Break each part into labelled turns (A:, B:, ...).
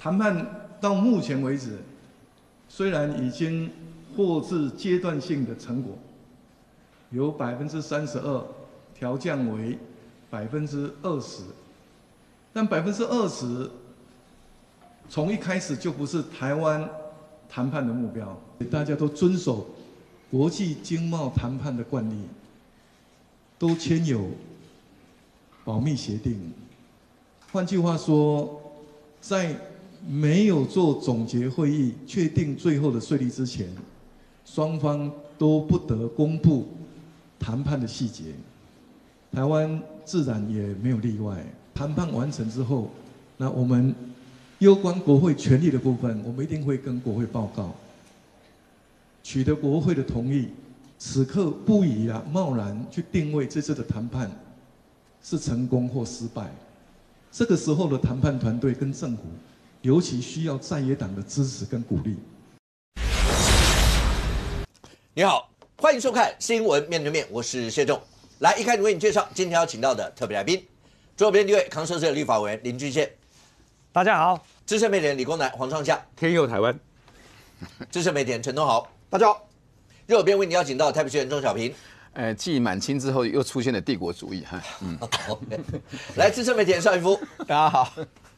A: 谈判到目前为止，虽然已经获致阶段性的成果，由32%调降为20%，但20%从一开始就不是台湾谈判的目标。大家都遵守国际经贸谈判的惯例，都签有保密协定。换句话说，在没有做总结会议、确定最后的税率之前，双方都不得公布谈判的细节。台湾自然也没有例外。谈判完成之后，那我们攸关国会权利的部分，我们一定会跟国会报告，取得国会的同意。此刻不宜贸然去定位这次的谈判是成功或失败。这个时候的谈判团队跟政府，尤其需要在野党的支持跟鼓励。
B: 你好，欢迎收看《新闻面对面》，我是谢仲。来，一开始为你介绍今天要请到的特别来宾，左边第一位康社社立法委员林俊宪，
C: 大家好；
B: 资深媒体人理工男黄创夏，
D: 天佑台湾；
B: 资深媒体人陈东豪，
C: 大家好；
B: 右边为你邀请到台北市议员钟小平，
D: 继满清之后又出现了帝国主义，
B: 来，资深媒体人邵逸夫，
C: 大家好；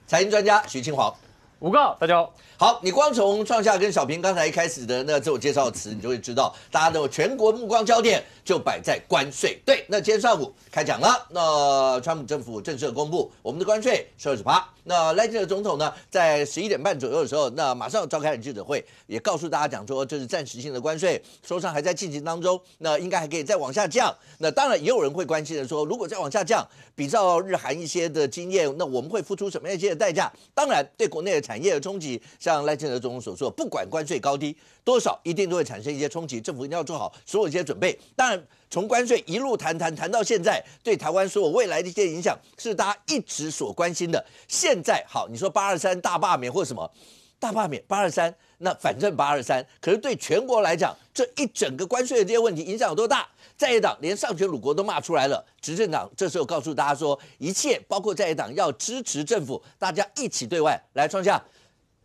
B: 财经专家许清煌，
C: 五个，大家好。
B: 好，你光从创夏跟小平刚才一开始的那自我介绍词，你就会知道，大家的全国目光焦点就摆在关税。对，那今天上午开讲了，那川普政府正式公布我们的关税是20%。那赖清德总统呢，在11点半左右的时候，那马上召开了记者会，也告诉大家讲说，这是暂时性的关税，磋商还在进行当中，那应该还可以再往下降。那当然也有人会关心的说，如果再往下降，比照日韩一些的经验，那我们会付出什么样一些的代价？当然，对国内的产业的冲击，像赖清德总统所说，不管关税高低多少，一定都会产生一些冲击，政府一定要做好所有一些准备。当然，从关税一路谈到现在，对台湾所有未来的一些影响，是大家一直所关心的。现在好，你说823大罢免或什么大罢免823，那反正823，可是对全国来讲，这一整个关税的这些问题影响有多大？在野党连上权辱国都骂出来了，执政党这时候告诉大家说，一切包括在野党要支持政府，大家一起对外来创下。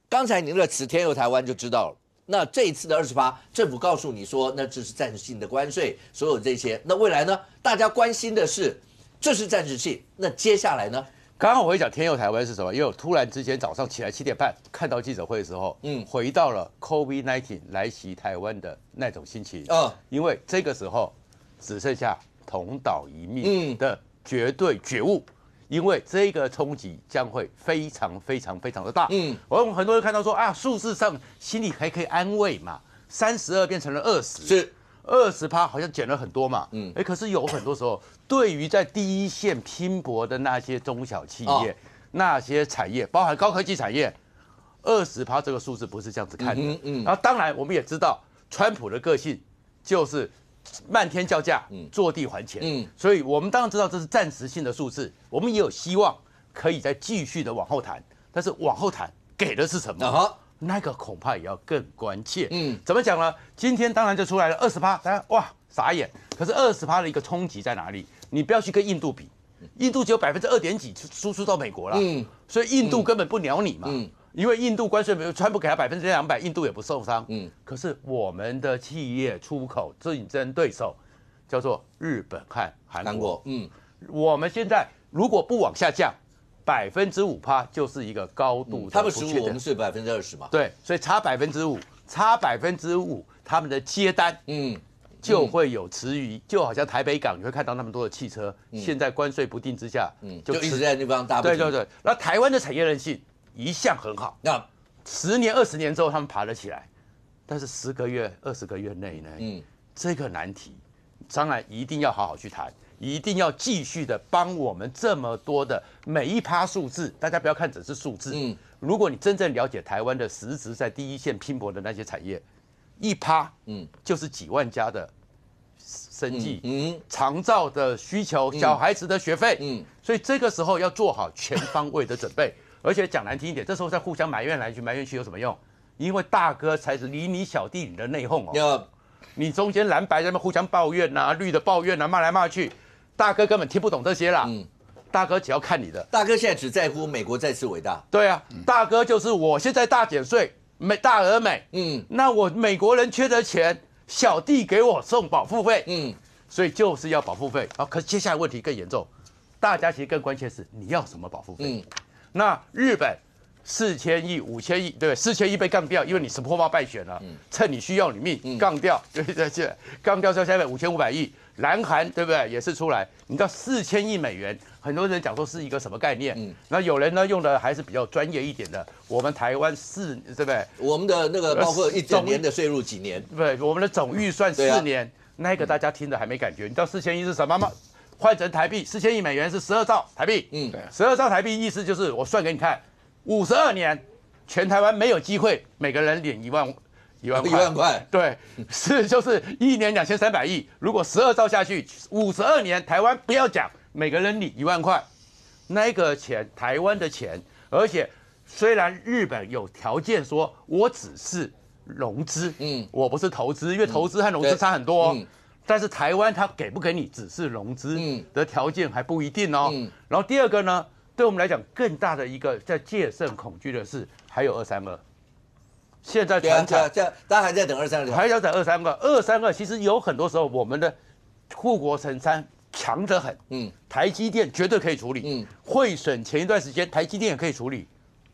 B: 刚才您的词天佑台湾就知道了。那这一次的20%，政府告诉你说，那这是暂时性的关税，所有这些，那未来呢？大家关心的是，这是暂时性，那接下来呢？
D: 刚刚我会讲天佑台湾是什么？因为我突然之间早上起来7点半看到记者会的时候，回到了 COVID-19 来袭台湾的那种心情。因为这个时候只剩下同岛一命的绝对觉悟。因为这个冲击将会非常的大。我们很多人看到说啊，数字上心里还可以安慰嘛，32变成了20，
B: 是
D: 20%，好像减了很多嘛。可是有很多时候，对于在第一线拼搏的那些中小企业、那些产业，包含高科技产业，20%这个数字不是这样子看的。然后当然我们也知道，川普的个性就是漫天叫价，坐地还钱。所以我们当然知道这是暂时性的数字，我们也有希望可以再继续的往后谈，但是往后谈给的是什么？那个恐怕也要更关切。怎么讲呢？今天当然就出来了20%，大家哇傻眼。可是20%的一个冲击在哪里？你不要去跟印度比，印度只有2.几输出到美国了，所以印度根本不鸟你嘛。因为印度关税川普给他200%，印度也不受伤。可是我们的企业出口竞争对手叫做日本和韩国。我们现在如果不往下降，5%就是一个高度的。
B: 他们15%，我们是20%嘛。
D: 对，所以差5%，差5%，他们的接单，就会有迟疑，就好像台北港你会看到那么多的汽车，现在关税不定之下，
B: 就一直在那地方大不停。
D: 对。那台湾的产业韧性一向很好，那10年、20年之后他们爬了起来，但是10个月、20个月内呢，这个难题，当然一定要好好去谈，一定要继续的帮我们这么多的每一趴数字，大家不要看只是数字，如果你真正了解台湾的实质在第一线拼搏的那些产业，1%，就是几万家的生计，长照的需求，小孩子的学费，所以这个时候要做好全方位的准备。而且讲难听一点，这时候再互相埋怨来去埋怨去有什么用？因为大哥才是理你小弟你的内讧哦。你中间蓝白在那互相抱怨啊，绿的抱怨啊，骂来骂去，大哥根本听不懂这些啦。大哥只要看你的。
B: 大哥现在只在乎美国再次伟大。
D: 对啊，大哥就是我现在大减税，大而美。那我美国人缺的钱，小弟给我送保护费。所以就是要保护费。好，可是接下来问题更严重，大家其实更关切是你要什么保护费？那日本4000亿、5000亿，对不对？4000亿被杠掉，因为你死破猫败选了，趁你需要你命，杠掉，对不对？杠掉之后，下面5500亿。南韩对不对？也是出来，你知道4000亿美元，很多人讲说是一个什么概念？那有人呢用的还是比较专业一点的。我们台湾对不对？
B: 我们的那个包括一整年的税入几年？
D: 对，我们的总预算4年，那个大家听的还没感觉。你知道4000亿是什么吗？换成台币，4000亿美元是12兆台币。12兆台币意思就是我算给你看，52年，全台湾没有机会每个人领1万块，对，就是1年2300亿。如果12兆下去，52年台湾不要讲，每个人领1万块，那个钱台湾的钱，而且虽然日本有条件说我只是融资，我不是投资，因为投资和融资差很多。但是台湾他给不给你只是融资的条件还不一定哦。然后第二个呢，对我们来讲更大的一个在戒慎恐惧的是，还有232。现在全场
B: 大家还在等232，
D: 还要等232。其实有很多时候，我们的护国神山强得很。台积电绝对可以处理。汇损前一段时间，台积电也可以处理，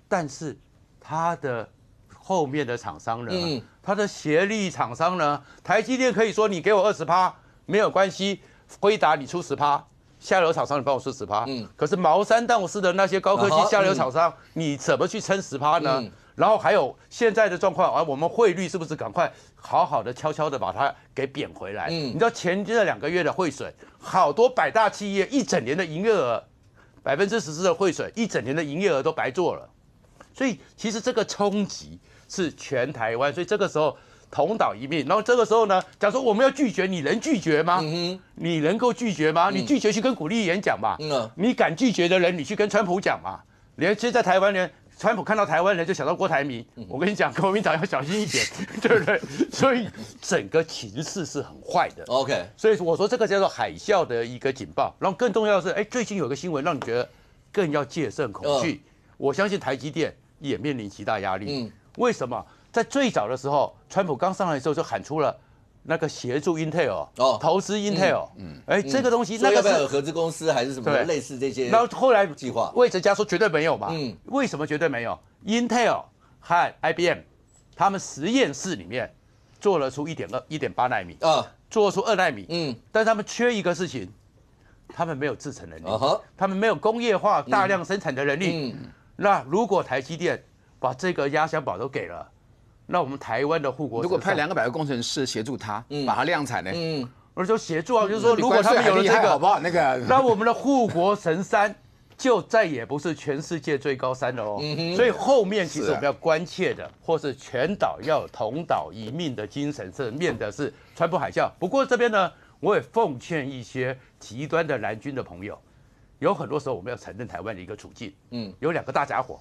D: 但是它的后面的厂商呢？它的协力厂商呢？台积电可以说你给我20%没有关系，辉达你出10%，下游厂商你帮我出10%。可是毛三到四的那些高科技下游厂商，你怎么去撑10%呢？然后还有现在的状况，我们汇率是不是赶快好好的悄悄的把它给贬回来？你知道前这2个月的汇损，好多百大企业一整年的营业额14%的汇损，一整年的营业额都白做了。所以其实这个冲击是全台湾，所以这个时候同岛一命。然后这个时候呢，假如说我们要拒绝，你能拒绝吗？你能够拒绝吗？你拒绝去跟古力演讲嘛？你敢拒绝的人，你去跟川普讲嘛？连现在台湾人。川普看到台湾人就想到郭台铭，我跟你讲，国民党要小心一点，对不对？所以整个情势是很坏的。
B: OK，
D: 所以我说这个叫做海啸的一个警报。然后更重要的是，最近有个新闻让你觉得更要戒慎恐惧。我相信台积电也面临极大压力。为什么？在最早的时候，川普刚上来的时候就喊出了那个协助 Intel 投资 Intel，这个东西那个
B: 要不要有合资公司还是什么类似这些？
D: 然后后来
B: 计划，
D: 魏哲家说绝对没有嘛。为什么绝对没有 ？Intel 和 IBM 他们实验室里面做了出1.8奈米做出2奈米，但是他们缺一个事情，他们没有制程能力，他们没有工业化大量生产的能力。那如果台积电把这个压箱宝都给了，那我们台湾的护国
E: 如果派200个工程师协助他，把它量产呢？
D: 我就协助啊，就是说，如果他们有了这个，
E: 好不好？那个，
D: 那我们的护国神山就再也不是全世界最高山了哦。所以后面其实我们要关切的，或是全岛要有同岛一命的精神，是面的是川普海啸。不过这边呢，我也奉劝一些极端的蓝军的朋友。有很多时候我们要承认台湾的一个处境，有2个大家伙，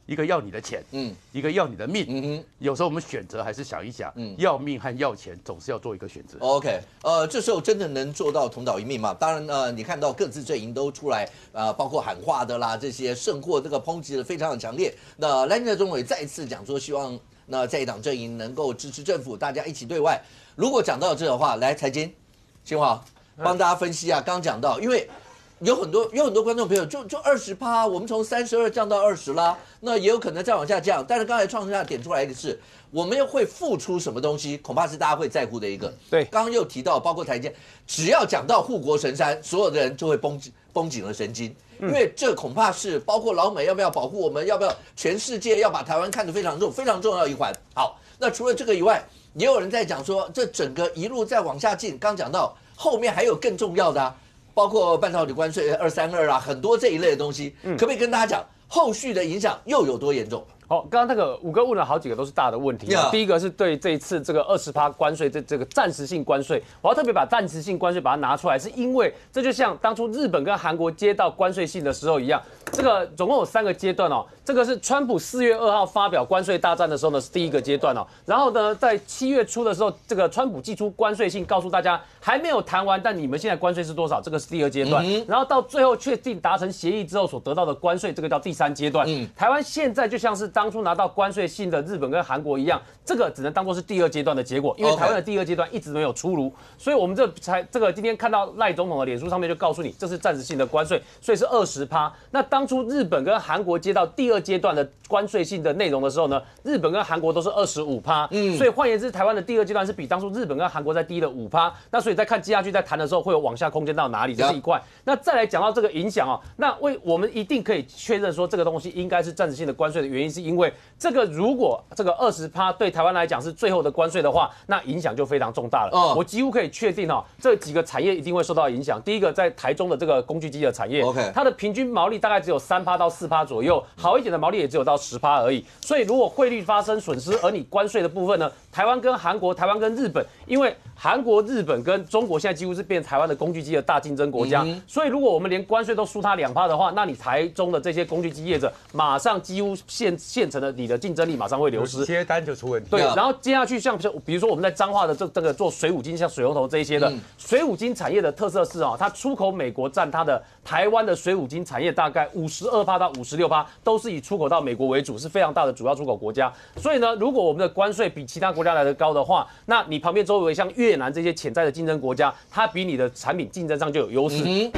D: 一个要你的钱，一个要你的命，有时候我们选择还是想一想，要命和要钱总是要做一个选择。
B: OK， 这时候真的能做到同岛一命吗？当然，你看到各自阵营都出来，包括喊话的啦，这些圣货这个抨击的非常的强烈。那蓝营的中委再次讲说，希望那在野党阵营能够支持政府，大家一起对外。如果讲到这的话，来财经，新华帮大家分析啊，刚刚讲到，因为。有很多观众朋友就20%，我们从32降到20啦，那也有可能再往下降。但是刚才创下点出来一个是，我们又会付出什么东西，恐怕是大家会在乎的一个。
C: 对，
B: 刚刚又提到，包括台积，只要讲到护国神山，所有的人就会绷紧了神经，因为这恐怕是包括老美要不要保护我们，要不要全世界要把台湾看得非常重，非常重要一环。好，那除了这个以外，也有人在讲说，这整个一路再往下进，刚讲到后面还有更重要的啊。包括半导体关税232啊，很多这一类的东西，可不可以跟大家讲后续的影响又有多严重？
C: 好，刚刚那个5哥问了好几个都是大的问题。第一个是对这一次这个20%关税这个暂时性关税，我要特别把暂时性关税把它拿出来，是因为这就像当初日本跟韩国接到关税信的时候一样，这个总共有3个阶段哦。这个是川普4月2号发表关税大战的时候呢，是第1个阶段哦。然后呢，在7月初的时候，这个川普寄出关税信，告诉大家还没有谈完，但你们现在关税是多少？这个是第2阶段。然后到最后确定达成协议之后所得到的关税，这个叫第3阶段。台湾现在就像是当初拿到关税信的日本跟韩国一样，这个只能当作是第2阶段的结果，因为台湾的第2阶段一直没有出炉，所以我们这个今天看到赖总统的脸书上面就告诉你，这是暂时性的关税，所以是20%。那当初日本跟韩国接到第2阶段的关税性的内容的时候呢，日本跟韩国都是25%，所以换言之，台湾的第2阶段是比当初日本跟韩国再低了5%。那所以再看接下去再谈的时候，会有往下空间到哪里，这是一块。那再来讲到这个影响哦，那我们一定可以确认说这个东西应该是暂时性的关税的原因，是因为这个如果这个20%对台湾来讲是最后的关税的话，那影响就非常重大了。我几乎可以确定哦，这几个产业一定会受到影响。第一个，在台中的这个工具机的产业，它的平均毛利大概只有3%到4%左右，好一点的毛利也只有到10%而已。所以如果汇率发生损失，而你关税的部分呢，台湾跟韩国、台湾跟日本，因为韩国、日本跟中国现在几乎是变台湾的工具机的大竞争国家，所以如果我们连关税都输它2%的话，那你台中的这些工具机业者马上几乎现成的你的竞争力马上会流失，
D: 接单就出问题。
C: 对，然后接下去像比如说我们在彰化的这个做水五金，像水龙头这一些的水五金产业的特色是哦，它出口美国占它的台湾的水五金产业大概52%到56%，都是以出口到美国为主，是非常大的主要出口国家。所以呢，如果我们的关税比其他国家来得高的话，那你旁边周围像越南这些潜在的竞争国家，它比你的产品竞争上就有优势。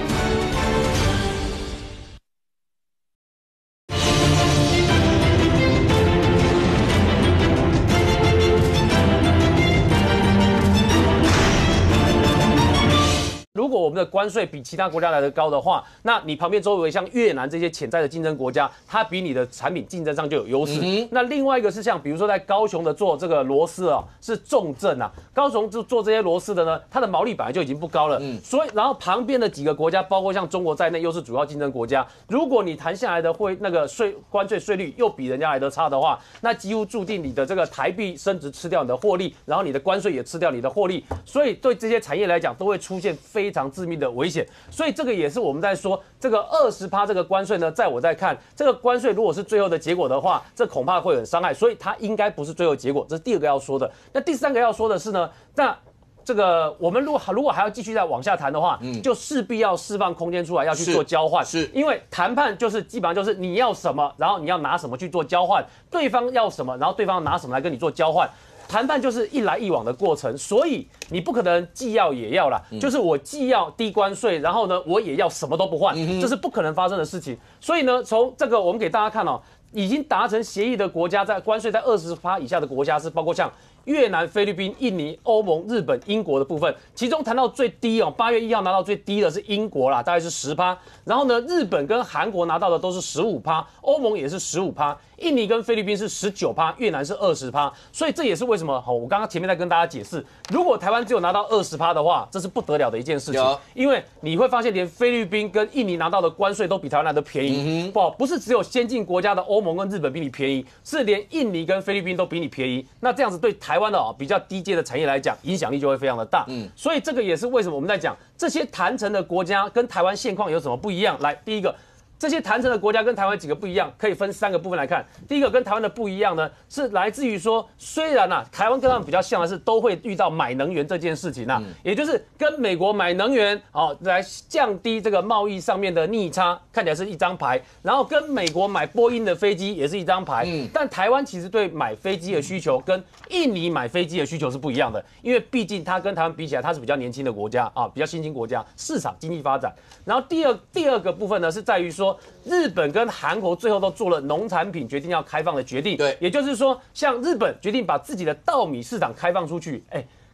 C: 如果我们的关税比其他国家来得高的话，那你旁边周围像越南这些潜在的竞争国家，它比你的产品竞争上就有优势。那另外一个是像比如说在高雄的做这个螺丝啊，是重镇啊，高雄做这些螺丝的呢，它的毛利本来就已经不高了，所以然后旁边的几个国家，包括像中国在内，又是主要竞争国家，如果你谈下来的关税税率又比人家来得差的话，那几乎注定你的这个台币升值吃掉你的获利，然后你的关税也吃掉你的获利，所以对这些产业来讲都会出现非常致命的危险。所以这个也是我们在说这个20%这个关税呢，在我在看这个关税如果是最后的结果的话，这恐怕会很伤害，所以它应该不是最后结果，这是第2个要说的。那第3个要说的是呢，那这个我们如果还要继续再往下谈的话，就势必要释放空间出来，要去做交换。是因为谈判就是基本上就是你要什么，然后你要拿什么去做交换，对方要什么，然后对方拿什么来跟你做交换。谈判就是一来一往的过程，所以你不可能既要也要啦，就是我既要低关税，然后呢我也要什么都不换，这是不可能发生的事情。所以呢，从这个我们给大家看哦，已经达成协议的国家，在关税在20%以下的国家是包括像越南、菲律宾、印尼、欧盟、日本、英国的部分，其中谈到最低哦，8月1号拿到最低的是英国啦，大概是10%。然后呢，日本跟韩国拿到的都是15%，欧盟也是15%，印尼跟菲律宾是19%，越南是20%。所以这也是为什么我刚刚前面在跟大家解释，如果台湾只有拿到20%的话，这是不得了的一件事情，因为你会发现连菲律宾跟印尼拿到的关税都比台湾来的便宜，不是只有先进国家的欧盟跟日本比你便宜，是连印尼跟菲律宾都比你便宜。那这样子对台湾的比较低阶的产业来讲，影响力就会非常的大。所以这个也是为什么我们在讲这些谈成的国家跟台湾现况有什么不一样。来，第一个，这些谈成的国家跟台湾几个不一样，可以分3个部分来看。第一个跟台湾的不一样呢，是来自于说，虽然台湾跟他们比较像的是都会遇到买能源这件事情也就是跟美国买能源来降低这个贸易上面的逆差，看起来是一张牌，然后跟美国买波音的飞机也是一张牌，但台湾其实对买飞机的需求跟印尼买飞机的需求是不一样的，因为毕竟它跟台湾比起来，它是比较年轻的国家比较新兴国家，市场经济发展。然后第二个部分呢，是在于说，日本跟韩国最后都做了农产品决定要开放的决定，对，也就是说，像日本决定把自己的稻米市场开放出去。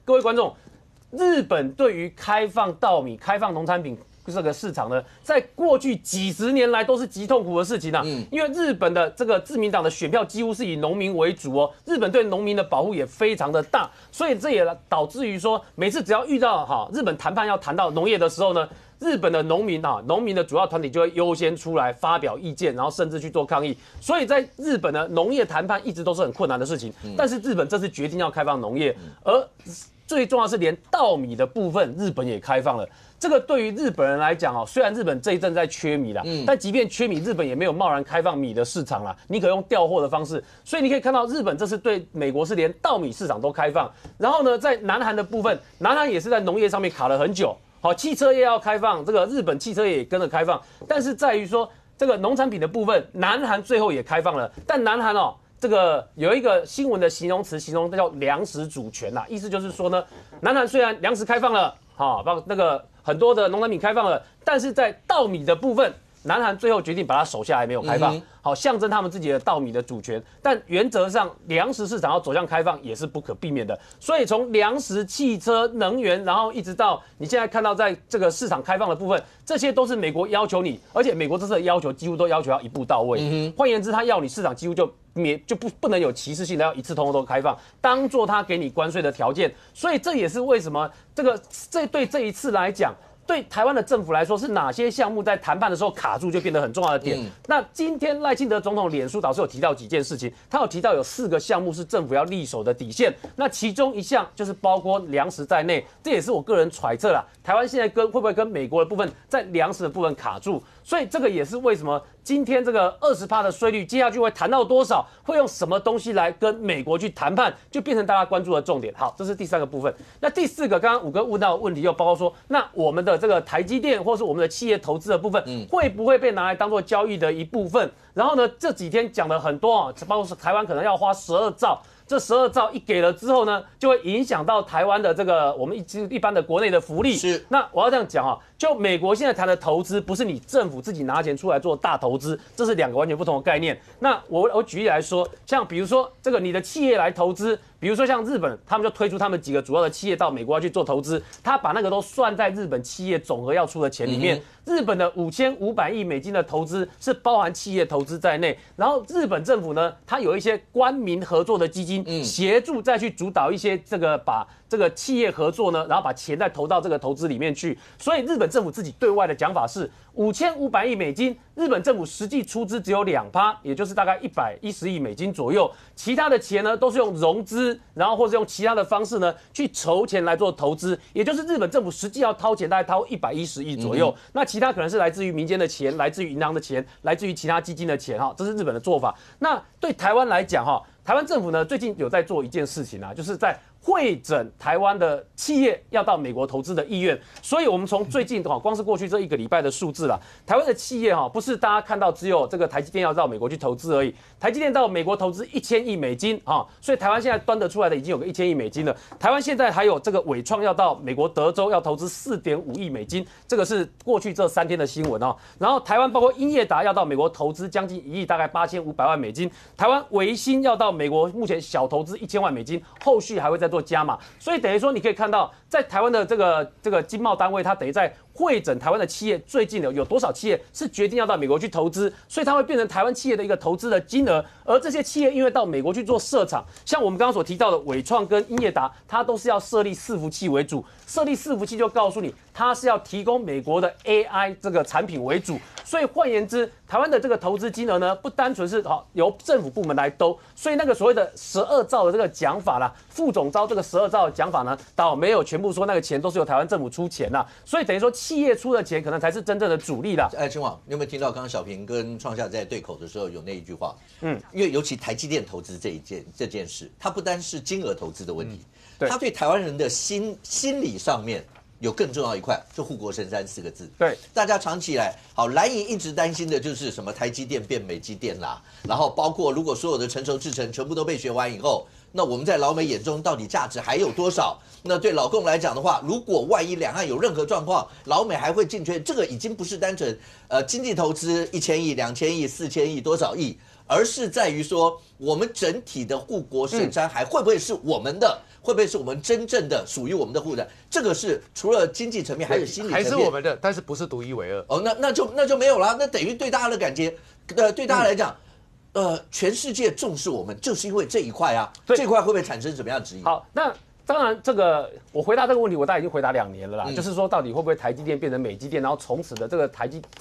C: 各位观众，日本对于开放稻米、开放农产品这个市场呢，在过去几十年来都是极痛苦的事情因为日本的这个自民党的选票几乎是以农民为主日本对农民的保护也非常的大，所以这也导致于说，每次只要遇到日本谈判要谈到农业的时候呢，日本的农民的主要团体就会优先出来发表意见，然后甚至去做抗议。所以在日本呢，农业谈判一直都是很困难的事情。但是日本这次决定要开放农业，而最重要是连稻米的部分，日本也开放了。这个对于日本人来讲哦，虽然日本这一阵在缺米啦，但即便缺米，日本也没有贸然开放米的市场啦，你可用调货的方式。所以你可以看到，日本这次对美国是连稻米市场都开放。然后呢，在南韩的部分，南韩也是在农业上面卡了很久。好，汽车业要开放，这个日本汽车业也跟着开放，但是在于说这个农产品的部分，南韩最后也开放了，但南韩哦。这个有一个新闻的形容词，形容叫粮食主权呐，意思就是说呢，南韩虽然粮食开放了，包括那个很多的农产品开放了，但是在稻米的部分，南韩最后决定把它守下来，没有开放，好象征他们自己的稻米的主权。但原则上，粮食市场要走向开放也是不可避免的。所以从粮食、汽车、能源，然后一直到你现在看到在这个市场开放的部分，这些都是美国要求你，而且美国这次的要求几乎都要求要一步到位。换言之，他要你市场几乎就不能有歧视性的，要一次通通都开放，当做他给你关税的条件。所以这也是为什么这对这一次来讲。对台湾的政府来说，是哪些项目在谈判的时候卡住，就变得很重要的点。那今天赖清德总统脸书导师有提到几件事情，他有提到有4个项目是政府要立守的底线。那其中一项就是包括粮食在内，这也是我个人揣测啦。台湾现在会不会跟美国的部分在粮食的部分卡住？所以这个也是为什么今天这个20%的税率接下去会谈到多少，会用什么东西来跟美国去谈判，就变成大家关注的重点。好，这是第3个部分。那第4个，刚刚5哥问到的问题，又包括说，那我们的这个台积电或是我们的企业投资的部分，会不会被拿来当做交易的一部分？然后呢，这几天讲了很多啊，包括台湾可能要花12兆。这12兆一给了之后呢，就会影响到台湾的这个我们一般的国内的福利。是，那我要这样讲啊，就美国现在谈的投资，不是你政府自己拿钱出来做大投资，这是2个完全不同的概念。那我举例来说，像比如说这个你的企业来投资，比如说像日本，他们就推出他们几个主要的企业到美国要去做投资，他把那个都算在日本企业总额要出的钱里面。日本的5500亿美金的投资是包含企业投资在内，然后日本政府呢，它有一些官民合作的基金，协助再去主导一些把这个企业合作呢，然后把钱再投到这个投资里面去。所以日本政府自己对外的讲法是5500亿美金，日本政府实际出资只有2%，也就是大概110亿美金左右，其他的钱呢都是用融资，然后或者用其他的方式呢去筹钱来做投资，也就是日本政府实际要掏钱大概掏110亿左右，那其他可能是来自于民间的钱，来自于银行的钱，来自于其他基金的钱，这是日本的做法。那对台湾来讲，台湾政府呢最近有在做一件事情啊，就是在汇整台湾的企业要到美国投资的意愿，所以我们从最近光是过去这1个礼拜的数字啦，台湾的企业不是大家看到只有这个台积电要到美国去投资而已，台积电到美国投资1000亿美金所以台湾现在端得出来的已经有个1000亿美金了。台湾现在还有这个伟创要到美国德州要投资4.5亿美金，这个是过去这3天的新闻然后台湾包括英业达要到美国投资将近1亿，大概8500万美金。台湾微星要到美国，目前小投资1000万美金，后续还会再做加码，所以等于说你可以看到，在台湾的这个经贸单位，它等于在汇整台湾的企业，最近有多少企业是决定要到美国去投资，所以它会变成台湾企业的一个投资的金额。而这些企业因为到美国去做设厂，像我们刚刚所提到的伟创跟英业达，它都是要设立伺服器为主，设立伺服器就告诉你，它是要提供美国的 AI 这个产品为主。所以换言之，台湾的这个投资金额呢，不单纯是由政府部门来兜，所以那个所谓的12兆的这个讲法啦，副总召这个12兆的讲法呢，倒没有全部说那个钱都是由台湾政府出钱啦，所以等于说企业出的钱可能才是真正的主力啦。
B: 秦网，你有没有听到刚刚小平跟创夏在对口的时候有那一句话？因为尤其台积电投资这件事，它不单是金额投资的问题，它对台湾人的心理上面。有更重要一块，就护国神山4个字。
C: 对，
B: 大家长期以来，蓝营一直担心的就是什么台积电变美积电啦，然后包括如果所有的成熟制程全部都被学完以后，那我们在老美眼中到底价值还有多少？那对老共来讲的话，如果万一两岸有任何状况，老美还会进圈，这个已经不是单纯经济投资1000亿、2000亿、4000亿多少亿，而是在于说我们整体的护国神山还会不会是我们的？会不会是我们真正的属于我们的护的？这个是除了经济层面，还有心理层面，
D: 还是我们的，但是不是独一无二。
B: 那就没有了。那等于对大家的感觉，对大家来讲，全世界重视我们，就是因为这一块啊。这一块会不会产生什么样的质疑？
C: 好，那当然，这个我回答这个问题，我大概已经回答2年了啦。就是说，到底会不会台积电变成美积电，然后从此的这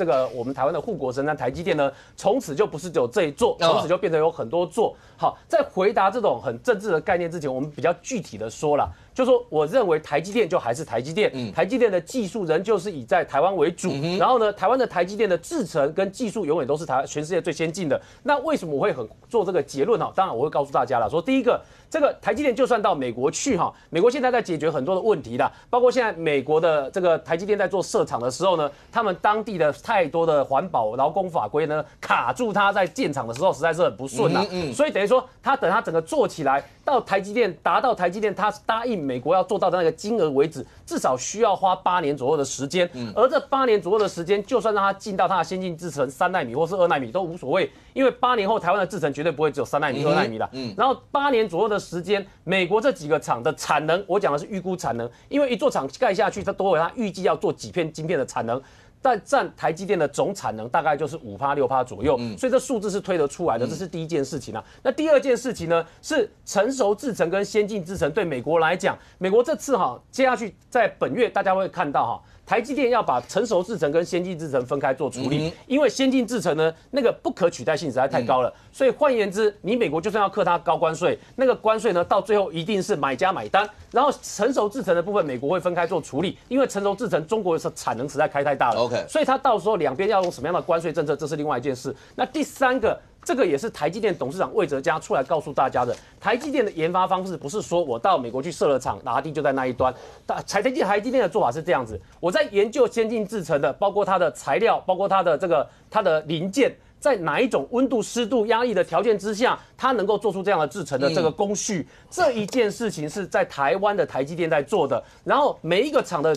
C: 个我们台湾的护国神山台积电呢，从此就不是只有这一座，从此就变成有很多座。好，在回答这种很政治的概念之前，我们比较具体的说啦。就说我认为台积电就还是台积电，台积电的技术仍旧是以在台湾为主，然后呢，台湾的台积电的制程跟技术永远都是全世界最先进的。那为什么我会做这个结论呢？当然我会告诉大家了，说第一个。这个台积电就算到美国去哈，美国现在在解决很多的问题啦，包括现在美国的这个台积电在做设厂的时候呢，他们当地的太多的环保劳工法规呢卡住它在建厂的时候实在是很不顺啦，所以等于说等它整个做起来，到台积电达到台积电它答应美国要做到的那个金额为止，至少需要花8年左右的时间，而这8年左右的时间，就算让它进到它的先进制程3奈米或是2奈米都无所谓，因为8年后台湾的制程绝对不会只有3奈米、2奈米啦，然后8年左右的时间，美国这几个厂的产能，我讲的是预估产能，因为一座厂盖下去，它都有它预计要做几片晶片的产能，但占台积电的总产能大概就是5%、6%左右，所以这数字是推得出来的，这是第一件事情啊。那第二件事情呢，是成熟制程跟先进制程对美国来讲，美国这次接下去在本月大家会看到台积电要把成熟制程跟先进制程分开做处理，因为先进制程呢那个不可取代性实在太高了，所以换言之，你美国就算要课它高关税，那个关税呢到最后一定是买家买单，然后成熟制程的部分美国会分开做处理，因为成熟制程中国的产能实在开太大了
B: ，OK，
C: 所以它到时候两边要用什么样的关税政策，这是另外一件事。那第三个。这个也是台积电董事长魏哲嘉出来告诉大家的。台积电的研发方式不是说我到美国去设了厂，拿地就在那一端。台积电的做法是这样子：我在研究先进制程的，包括它的材料，包括它的零件，在哪一种温度、湿度、压力的条件之下，它能够做出这样的制程的这个工序。这一件事情是在台湾的台积电在做的。然后每一个厂的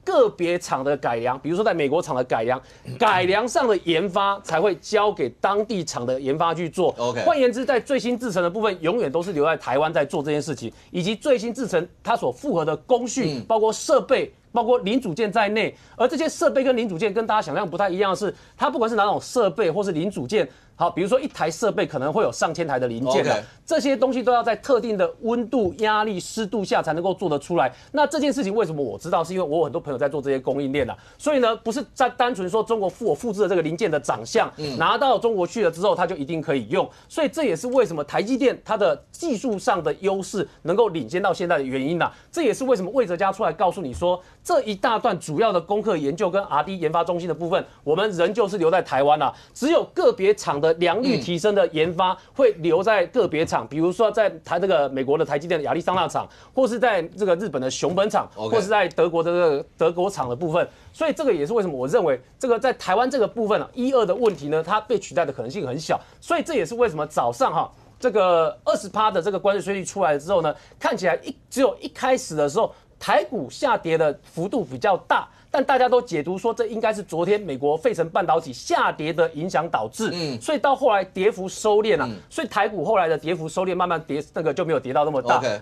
C: 个别厂的改良，比如说在美国厂的改良上的研发才会交给当地厂的研发去做。
B: OK，
C: 换言之，在最新制程的部分，永远都是留在台湾在做这件事情，以及最新制程它所符合的工序，包括设备。包括零组件在内，而这些设备跟零组件跟大家想象不太一样的是，它不管是哪种设备或是零组件，好，比如说一台设备可能会有上千台的零件的，这些东西都要在特定的温度、压力、湿度下才能够做得出来。那这件事情为什么我知道？是因为我有很多朋友在做这些供应链的，所以呢，不是在单纯说中国我复制了这个零件的长相，拿到中国去了之后，它就一定可以用。所以这也是为什么台积电它的技术上的优势能够领先到现在的原因呐。这也是为什么魏哲嘉出来告诉你说，这一大段主要的功课研究跟 R&D 研发中心的部分，我们仍旧是留在台湾啦，只有个别厂的良率提升的研发会留在个别厂，比如说在美国的台积电的亚利桑那厂，或是在这个日本的熊本厂，或是在德国的这个德国厂的部分。所以这个也是为什么我认为这个在台湾这个部分1、2的问题呢，它被取代的可能性很小。所以这也是为什么早上这个20%的这个关税税率出来之后呢，看起来只有一开始的时候。台股下跌的幅度比较大，但大家都解读说这应该是昨天美国费城半导体下跌的影响导致，所以到后来跌幅收敛了，所以台股后来的跌幅收敛，慢慢跌就没有跌到那么大。
B: Okay.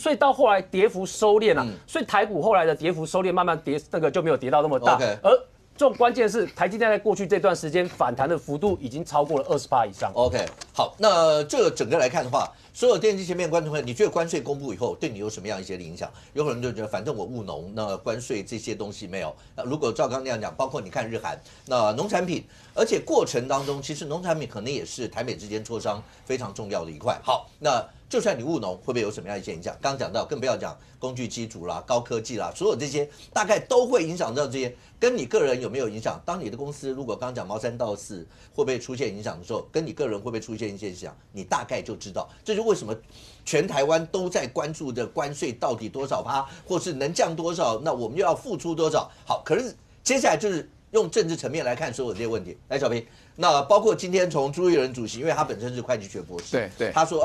C: 所以到后来跌幅收敛了，所以台股后来的跌幅收敛，慢慢跌就没有跌到那么大。而这种关键是台积电在过去这段时间反弹的幅度已经超过了20%以上。
B: OK， 好，那这整个来看的话，所有电视机前面观众朋友，你觉得关税公布以后对你有什么样一些影响？有可能就觉得反正我务农，那关税这些东西没有。那如果照刚那样讲，包括你看日韩，那农产品，而且过程当中其实农产品可能也是台美之间磋商非常重要的一块。好，那。就算你务农，会不会有什么样一些影响？刚刚讲到，更不要讲工具机组啦、高科技啦，所有这些大概都会影响到这些，跟你个人有没有影响？当你的公司如果刚刚讲毛3到4会不会出现影响的时候，跟你个人会不会出现一些影响？你大概就知道。这就为什么全台湾都在关注的关税到底多少%，或是能降多少，那我们又要付出多少？好，可是接下来就是用政治层面来看所有这些问题。来，小平，那包括今天从朱立伦主席，因为他本身是会计学博士，
E: 对，
B: 他说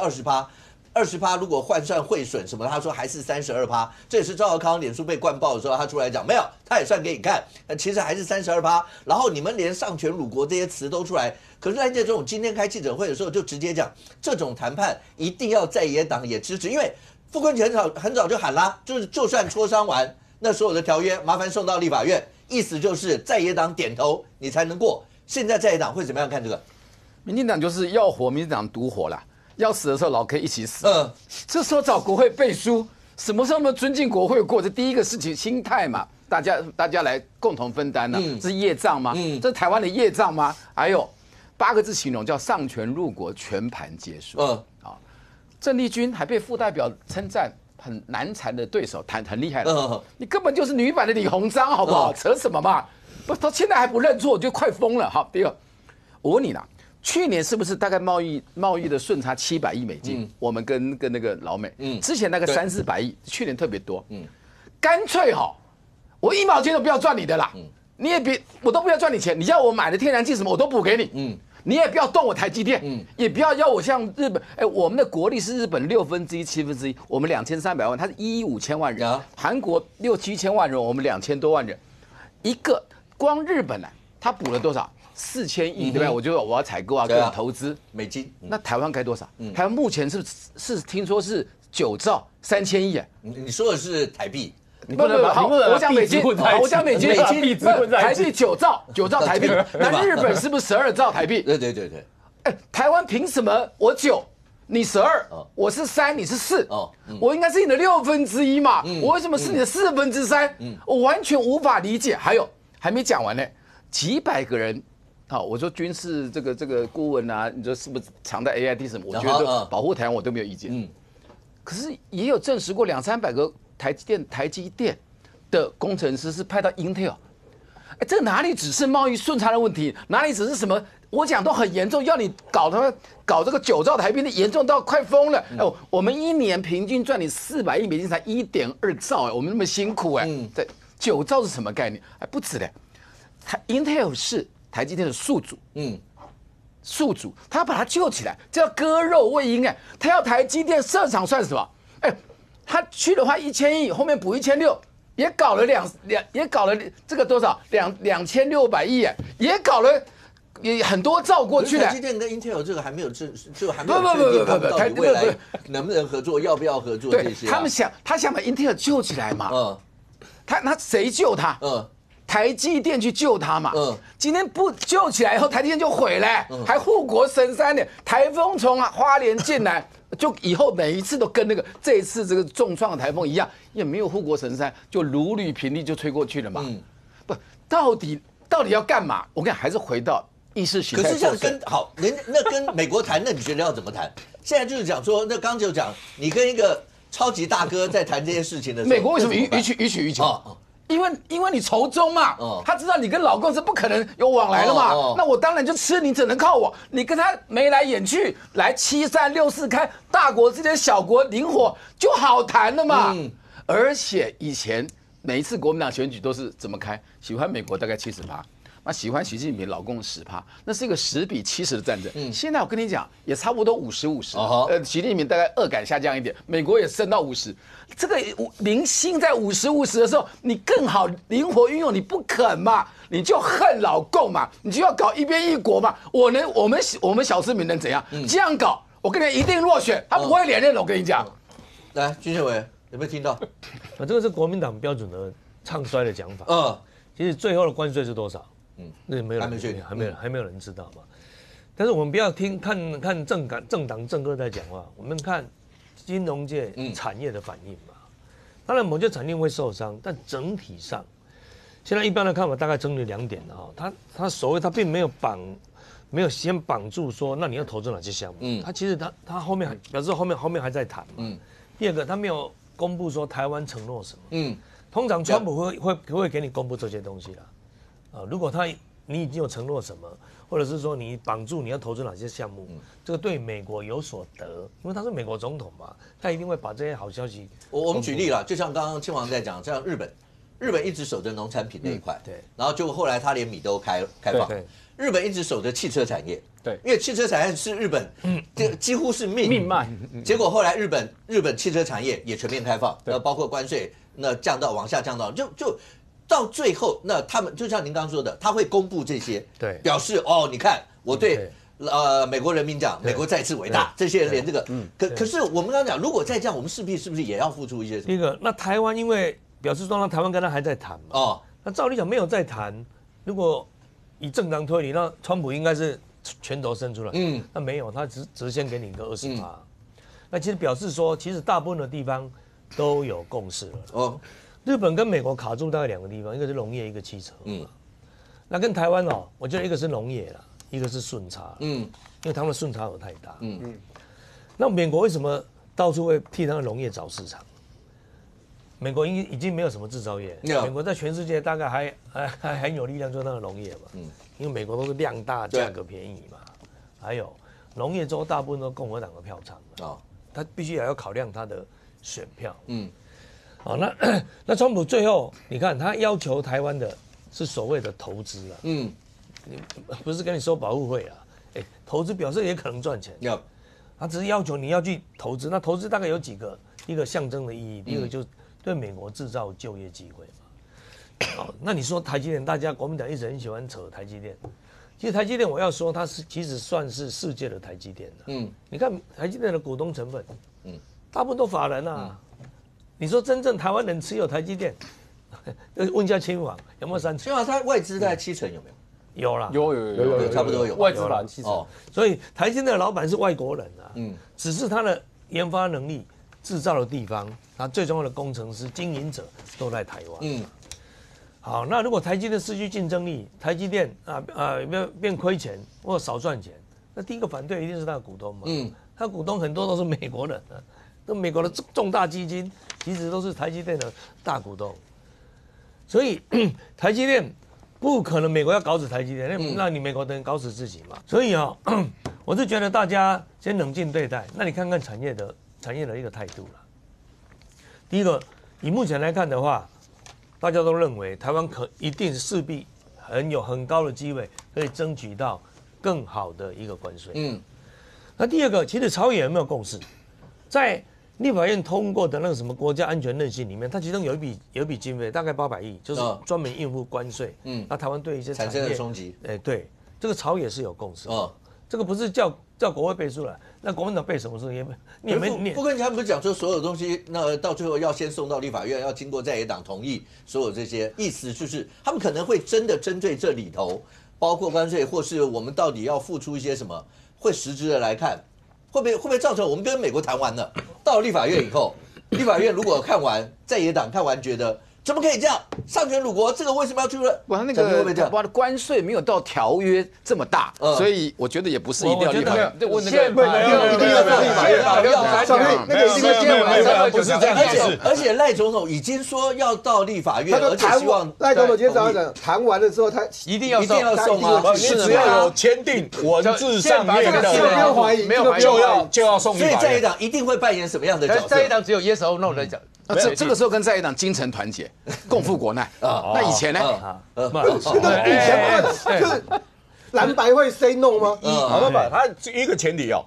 B: 20%如果换算汇损什么，他说还是32%，这也是赵少康脸书被灌爆的时候，他出来讲没有，他也算给你看，其实还是32%。然后你们连丧权辱国这些词都出来，可是在这种今天开记者会的时候就直接讲，这种谈判一定要在野党也支持，因为傅昆萁很早就喊啦，就算磋商完，那所有的条约麻烦送到立法院，意思就是在野党点头你才能过。现在在野党会怎么样看这个？
E: 民进党就是要活，民进党独活啦。要死的时候，老 K 一起死。这时候找国会背书，什么时候那么尊敬国会过？这第一个事情心态嘛，大家来共同分担呢、这是业障吗？这是台湾的业障吗？还有8个字形容叫上权入国，全盘皆输。郑丽君还被副代表称赞很难缠的对手，很厉害了。你根本就是女版的李鸿章，好不好？扯什么嘛？不，到现在还不认错，我就快疯了。好，第二，我问你啦。去年是不是大概贸易的顺差700亿美金？我们跟那个老美，之前那个300-400亿，去年特别多。干脆我1毛钱都不要赚你的啦，你也别，我都不要赚你钱，你要我买的天然气什么我都补给你，你也不要动我台积电，也不要我像日本，我们的国力是日本1/6、1/7，我们2300万，他是1亿5千万人，韩国6-7千万人，我们2000多万人，一个光日本他补了多少？4000亿，对不对？我就我要采购啊，各种投资
B: 美金。
E: 那台湾该多少？台湾目前是听说是9兆3000亿。
B: 你说的是台币？
C: 你不能把
E: 我讲美金，我讲美金，
C: 台币
E: 9兆台币。那日本是不是12兆台币？
B: 对。
E: 台湾凭什么我9，你12，我是3，你是4？我应该是你的1/6嘛？我为什么是你的3/4？我完全无法理解。还有还没讲完呢，几百个人。我说军事这个顾问啊，你说是不是藏在 AIT 什么？我觉得保护台湾我都没有意见。可是也有证实过200-300个台积电的工程师是派到 Intel。这哪里只是贸易顺差的问题？哪里只是什么？我讲都很严重，要你搞这个9兆台币，严重到快疯了。我们1年平均赚你400亿美金才1.2兆，我们那么辛苦这9兆是什么概念？不止的，Intel 是台积电的宿主，宿主，他要把它救起来，这叫割肉喂鹰他要台积电设厂算什么？他去的话1000亿，后面补1600，也搞了也搞了这个多少2600亿也搞了也很多兆过去的。
B: 台积电跟 Intel 这个还没有正，就还没有确定他们到底未来能不能合作，要不要合作这些。
E: 他想把 Intel 救起来嘛？那谁救他？台积电去救他嘛？今天不救起来以后，台积电就毁了，还护国神山呢。台风从花莲进来，就以后每一次都跟这一次这个重创的台风一样，也没有护国神山，就如履平地就吹过去了嘛。不，到底要干嘛？我看还是回到意识形态。
B: 可是像那跟美国谈，那你觉得要怎么谈？现在就是讲说，那刚就讲，你跟一个超级大哥在谈这些事情的时候，
E: 美国为什么予取予求？因为你仇中嘛，他知道你跟老共是不可能有往来了嘛，那我当然就吃你，只能靠我。你跟他眉来眼去，来7364开，大国之间小国灵活就好谈了嘛。而且以前每一次国民党选举都是怎么开？喜欢美国大概70%，那喜欢习近平老共10%，那是一个10比70的战争。现在我跟你讲，也差不多50-50。习近平大概恶感下降一点，美国也升到50。这个民心在50-50的时候，你更好灵活运用，你不肯嘛，你就恨老共嘛，你就要搞一边一国嘛。我们小市民能怎样？这样搞，我跟你讲，一定落选，他不会连任的。我跟你讲，
B: 来，军宪委有没有听到？
C: 这个是国民党标准的唱衰的讲法。其实最后的关税是多少？那没有人确定，还没有人知道嘛。但是我们不要看政党政客在讲话，我们看金融界产业的反应嘛。当然某些产业会受伤，但整体上，现在一般的看法大概整理2点他所谓他并没有先绑住说，那你要投资哪些项目？他其实他后面表示后面还在谈嘛。第二个，他没有公布说台湾承诺什么。通常川普会给你公布这些东西啦。如果你已经有承诺什么，或者是说你绑住你要投资哪些项目，这个对美国有所得，因为他是美国总统嘛，他一定会把这些好消息。
B: 我们举例了，就像刚刚亲王在讲，像日本一直守着农产品那一块，
C: 对，
B: 然后就后来他连米都开放，日本一直守着汽车产业，对，因为汽车产业是日本，几乎是命脉，结果后来日本汽车产业也全面开放，包括关税那往下降到，就到最后，那他们就像您刚刚说的，他会公布这些，对，表示你看我对美国人民讲，美国再次伟大，这些人连这个，可是我们刚刚讲，如果再这样，我们势必是不是也要付出一些什么？
C: 第一个，那台湾因为表示说，台湾跟他还在谈嘛，那照理讲没有在谈，如果以正常推理，那川普应该是拳头伸出来，那没有，他只先给你一个20%，那其实表示说，其实大部分的地方
F: 都有共识了。
B: 哦，
F: 日本跟美国卡住大概2个地方，一个是农业，一个汽车。那跟台湾哦，我觉得一个是农业啦，一个是顺差。因为他们的顺差有太大。那美国为什么到处会替他的农业找市场？美国已经没有什么制造业，美国在全世界大概还很有力量，就是它的农业嘛。因为美国都是量大、价格便宜嘛。还有农业州大部分都共和党的票仓啊，他必须也要考量他的选票。好，那川普最后你看他要求台湾的是所谓的投资啊，你不是跟你收保护费啊，投资表示也可能赚钱。他只是要求你要去投资，那投资大概有几个，一个象征的意义，第二个就是对美国制造就业机会嘛。好，那你说台积电，大家国民党一直很喜欢扯台积电，其实台积电我要说它其实算是世界的台积电的。你看台积电的股东成分，大部分都法人啊。你说真正台湾人持有台积电，问一下亲王有没有3成？
B: 亲王他外资大概7成有没有？
F: 有啦，
C: 有，
B: 差不多有
C: 外资版7成。
F: 所以台积电的老板是外国人啊，只是他的研发能力、制造的地方，他最重要的工程师、经营者都在台湾。好，那如果台积电失去竞争力，台积电变亏钱或少赚钱，那第一个反对一定是他的股东嘛。他股东很多都是美国人啊，那美国的重大基金其实都是台积电的大股东，所以台积电不可能美国要搞死台积电，那你美国等于搞死自己嘛。所以我是觉得大家先冷静对待。那你看看产业的一个态度了。第一个，以目前来看的话，大家都认为台湾一定势必很高的机会可以争取到更好的一个关税。那第二个，其实朝野有没有共识？在立法院通过的那个什么国家安全韧性里面，它其中有一笔经费，大概800亿，就是专门应付关税。那台湾对一些产业
B: 产生的冲击，
F: 对，这个朝野是有共识。这个不是叫国会背书了，那国民党背什么书你
B: 不跟他们不是讲说所有东西，那到最后要先送到立法院，要经过在野党同意，所有这些意思就是他们可能会真的针对这里头，包括关税或是我们到底要付出一些什么，会实质的来看。会不会造成我们跟美国谈完了，到了立法院以后，立法院如果看完，在野党看完觉得怎么可以这样丧权辱国，这个为什么要去了？
E: 不，那个关税没有到条约这么大，所以我觉得也不是一定要立法院。
F: 我
E: 那个一定要立法院，
G: 那个一定要不是这样子。
B: 而且赖总统已经说要到立法院，而且希望
G: 赖总统今天早上讲，谈完了之后他
E: 一定要
B: 送啊！
G: 你只要有签订文字上面的，
E: 没有怀疑
G: 就要送立法院。
B: 所以在野党一定会扮演什么样的角色？
D: 在野党只有 yes or no 来讲。
E: 这个时候跟在野党精诚团结，共赴国难啊。那以前呢？
G: 以前就是蓝白会 say no 吗？好吧，他一个前提哦，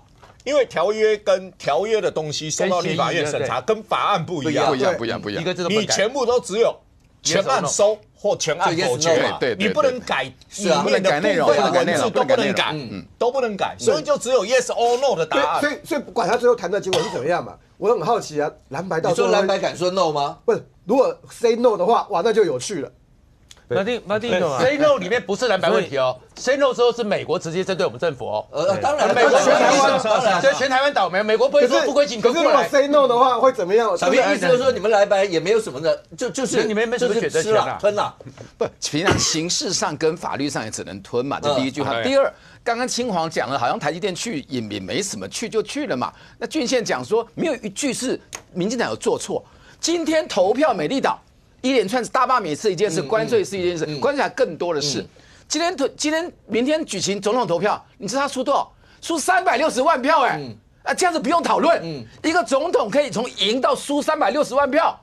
G: 因为条约的东西送到立法院审查，跟法案不一样，
E: 不一样。
G: 你全部都只有全案收或全案否决，
E: 对，
G: 你不能改里面的
E: 内容，
G: 文字都不能改，都不能改，所以就只有 yes or no 的答案。所以不管他最后谈的结果是怎么样嘛，我很好奇啊，蓝白到时候
B: 你说蓝白敢说 no 吗？
G: 不是，如果 say no 的话，哇，那就有趣了。
F: 马丁有啊
D: ，say no 里面不是蓝白问题哦 ，say no 之后是美国直接针对我们政府哦。
B: 当然，
D: 美国全台湾倒霉，美国不会说不归请客过来。
G: 可是如果 say no 的话会怎么样？
B: 小平意思就是说你们蓝白也没有什么的，就是
D: 你们没什么选择权啊，
B: 吞了。
E: 不，平常形式上跟法律上也只能吞嘛，这第一句话。第二，刚刚青黄讲了，好像台积电去也没什么，去就去了嘛。那俊宪讲说没有一句是民进党有做错。今天投票美丽岛。一连串大罢免是一件事，关税是一件事，关税还更多的事。明天举行总统投票，你知道他输多少？输360万票这样子不用讨论。一个总统可以从赢到输360万票，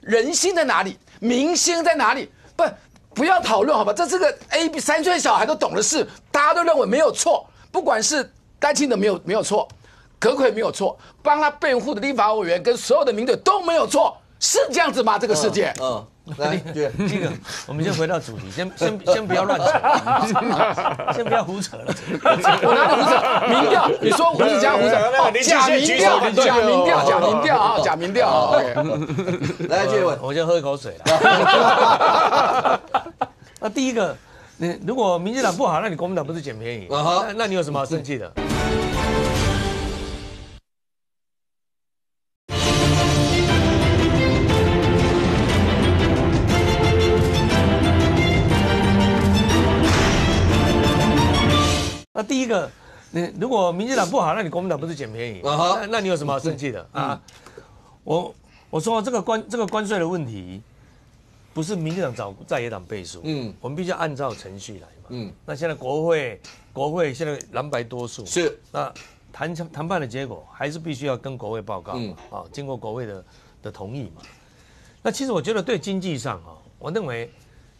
E: 人心在哪里？民心在哪里？不要讨论好吧？这是个 3岁小孩都懂的事，大家都认为没有错，不管是赖清德没有错，可菏没有错，帮他辩护的立法委员跟所有的民队都没有错。是这样子吗？这个世界，
B: 来，
F: 这个我们先回到主题，先不要乱扯，先不要胡扯了。
E: 我哪里胡扯？民调，你说我是假胡扯？假民调啊！
B: 来，继续问，
F: 我先喝一口水了。那第一个，如果民进党不好，那你国民党不是捡便宜？那你有什么好生气的？第一个，如果民进党不好，那你国民党不是捡便宜？那你有什么好生气的啊？我说这个关税的问题，不是民进党找在野党背书，我们必须要按照程序来嘛，那现在国会现在蓝白多数
B: 是，
F: 那谈判的结果还是必须要跟国会报告嘛，经过国会的同意嘛。那其实我觉得对经济上我认为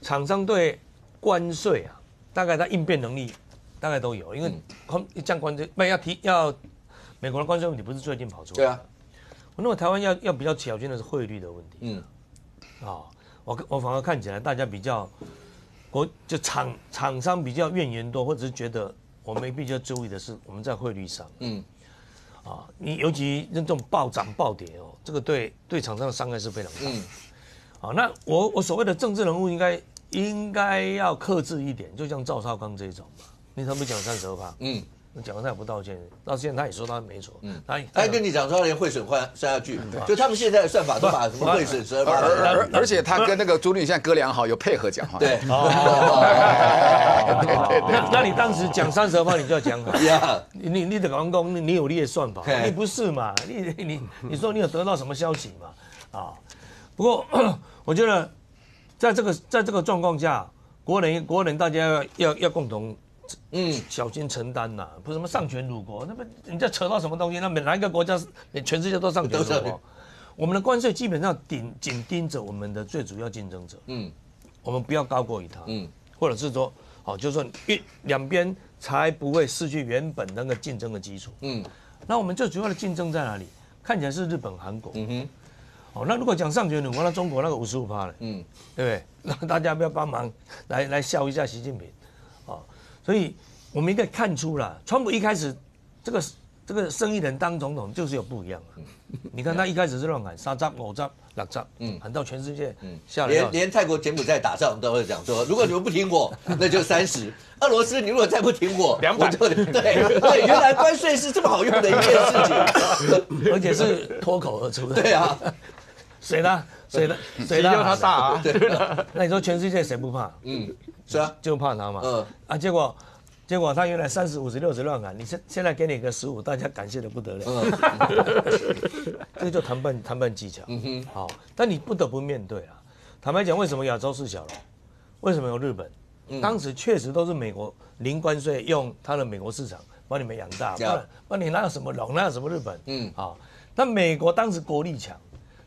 F: 厂商对关税大概它应变能力大概都有，因为降关税要美国的关税问题不是最近跑出来，
B: 对啊，
F: 我认为台湾要比较小心的是汇率的问题，我反而看起来大家比较就厂商比较怨言多，或者是觉得我们必须要注意的是我们在汇率上，你尤其这种暴涨暴跌这个对厂商的伤害是非常大。那我所谓的政治人物应该要克制一点，就像赵少康这种嘛，你他不讲32%，那讲完他也不道歉，到现在他也说他没错，
B: 他跟你讲说他连汇损算下去，就他们现在的算法都把什么汇损12%，
E: 而且他跟那个朱立现在哥俩好，有配合讲话。
B: 对，
F: 那你当时讲32%，你就要讲好，你的刚刚你有你的算法，你不是嘛？你说你有得到什么消息嘛？不过我觉得在这个状况下，国人大家要共同。小心承担呐，不是什么丧权辱国，那么你在扯到什么东西？那哪一个国家全世界都丧权辱国？我们的关税基本上紧盯着我们的最主要竞争者，我们不要高过于他，或者是说，就是说两边才不会失去原本那个竞争的基础，那我们最主要的竞争在哪里？看起来是日本、韩国，那如果讲丧权辱国，那中国那个55%了，对不对？那大家不要帮忙来笑一下习近平。所以我们应该看出了，川普一开始这个生意人当总统就是有不一样你看他一开始是乱喊3兆、5兆、6兆，喊到全世界吓了。
B: 连泰国、柬埔寨打仗都会讲说，如果你们不听我，那就30。俄罗斯，你如果再不听我，200。对，原来关税是这么好用的一件事情，
F: 而且是脱口而出的。
B: 对啊，
F: 谁呢？
G: 谁让他大啊？
B: 对，
F: 那你说全世界谁不怕？
B: 是啊，
F: 就怕他嘛。结果他原来30、50、60乱喊，你现在给你个15，大家感谢的不得了。这个就谈判技巧。但你不得不面对啊。坦白讲，为什么亚洲是小龙？为什么有日本？当时确实都是美国零关税，用他的美国市场把你们养大，不然你哪有什么龙，哪有什么日本？那美国当时国力强。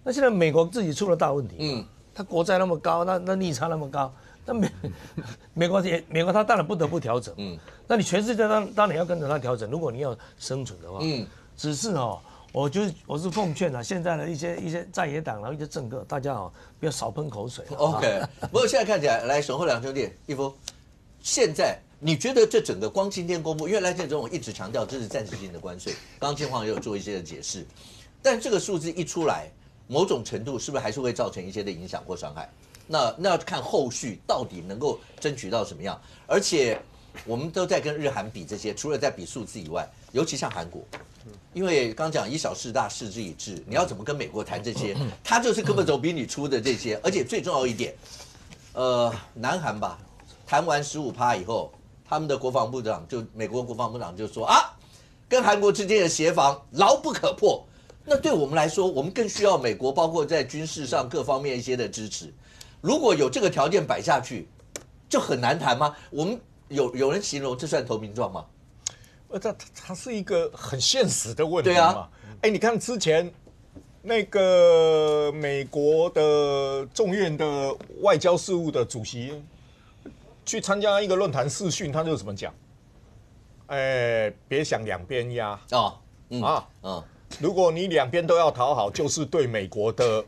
F: 那现在美国自己出了大问题，他国债那么高，那利差那么高，那美国他当然不得不调整，那你全世界当然要跟着他调整，如果你要生存的话，只是我是奉劝现在的一些在野党然后一些政客，大家不要少喷口水。
B: OK， 不过现在看起来，来沈厚两兄弟，一夫，现在你觉得这整个光今天公布，因为赖建总一直强调这是暂时性的关税，刚刚建煌也有做一些的解释，但这个数字一出来。某种程度是不是还是会造成一些的影响或伤害？那要看后续到底能够争取到什么样。而且我们都在跟日韩比这些，除了在比数字以外，尤其像韩国，因为刚讲以小事大，事之以智，你要怎么跟美国谈这些？他就是根本走比你出的这些。而且最重要一点，南韩吧，谈完15%以后，他们的国防部长美国国防部长就说跟韩国之间的协防牢不可破。那对我们来说，我们更需要美国，包括在军事上各方面一些的支持。如果有这个条件摆下去，就很难谈吗？我们有人形容这算投名状吗？
G: 它是一个很现实的问题嘛。
B: 对啊，
G: 你看之前那个美国的众院的外交事务的主席去参加一个论坛视讯，他就怎么讲？别想两边压如果你两边都要讨好，就是对美国的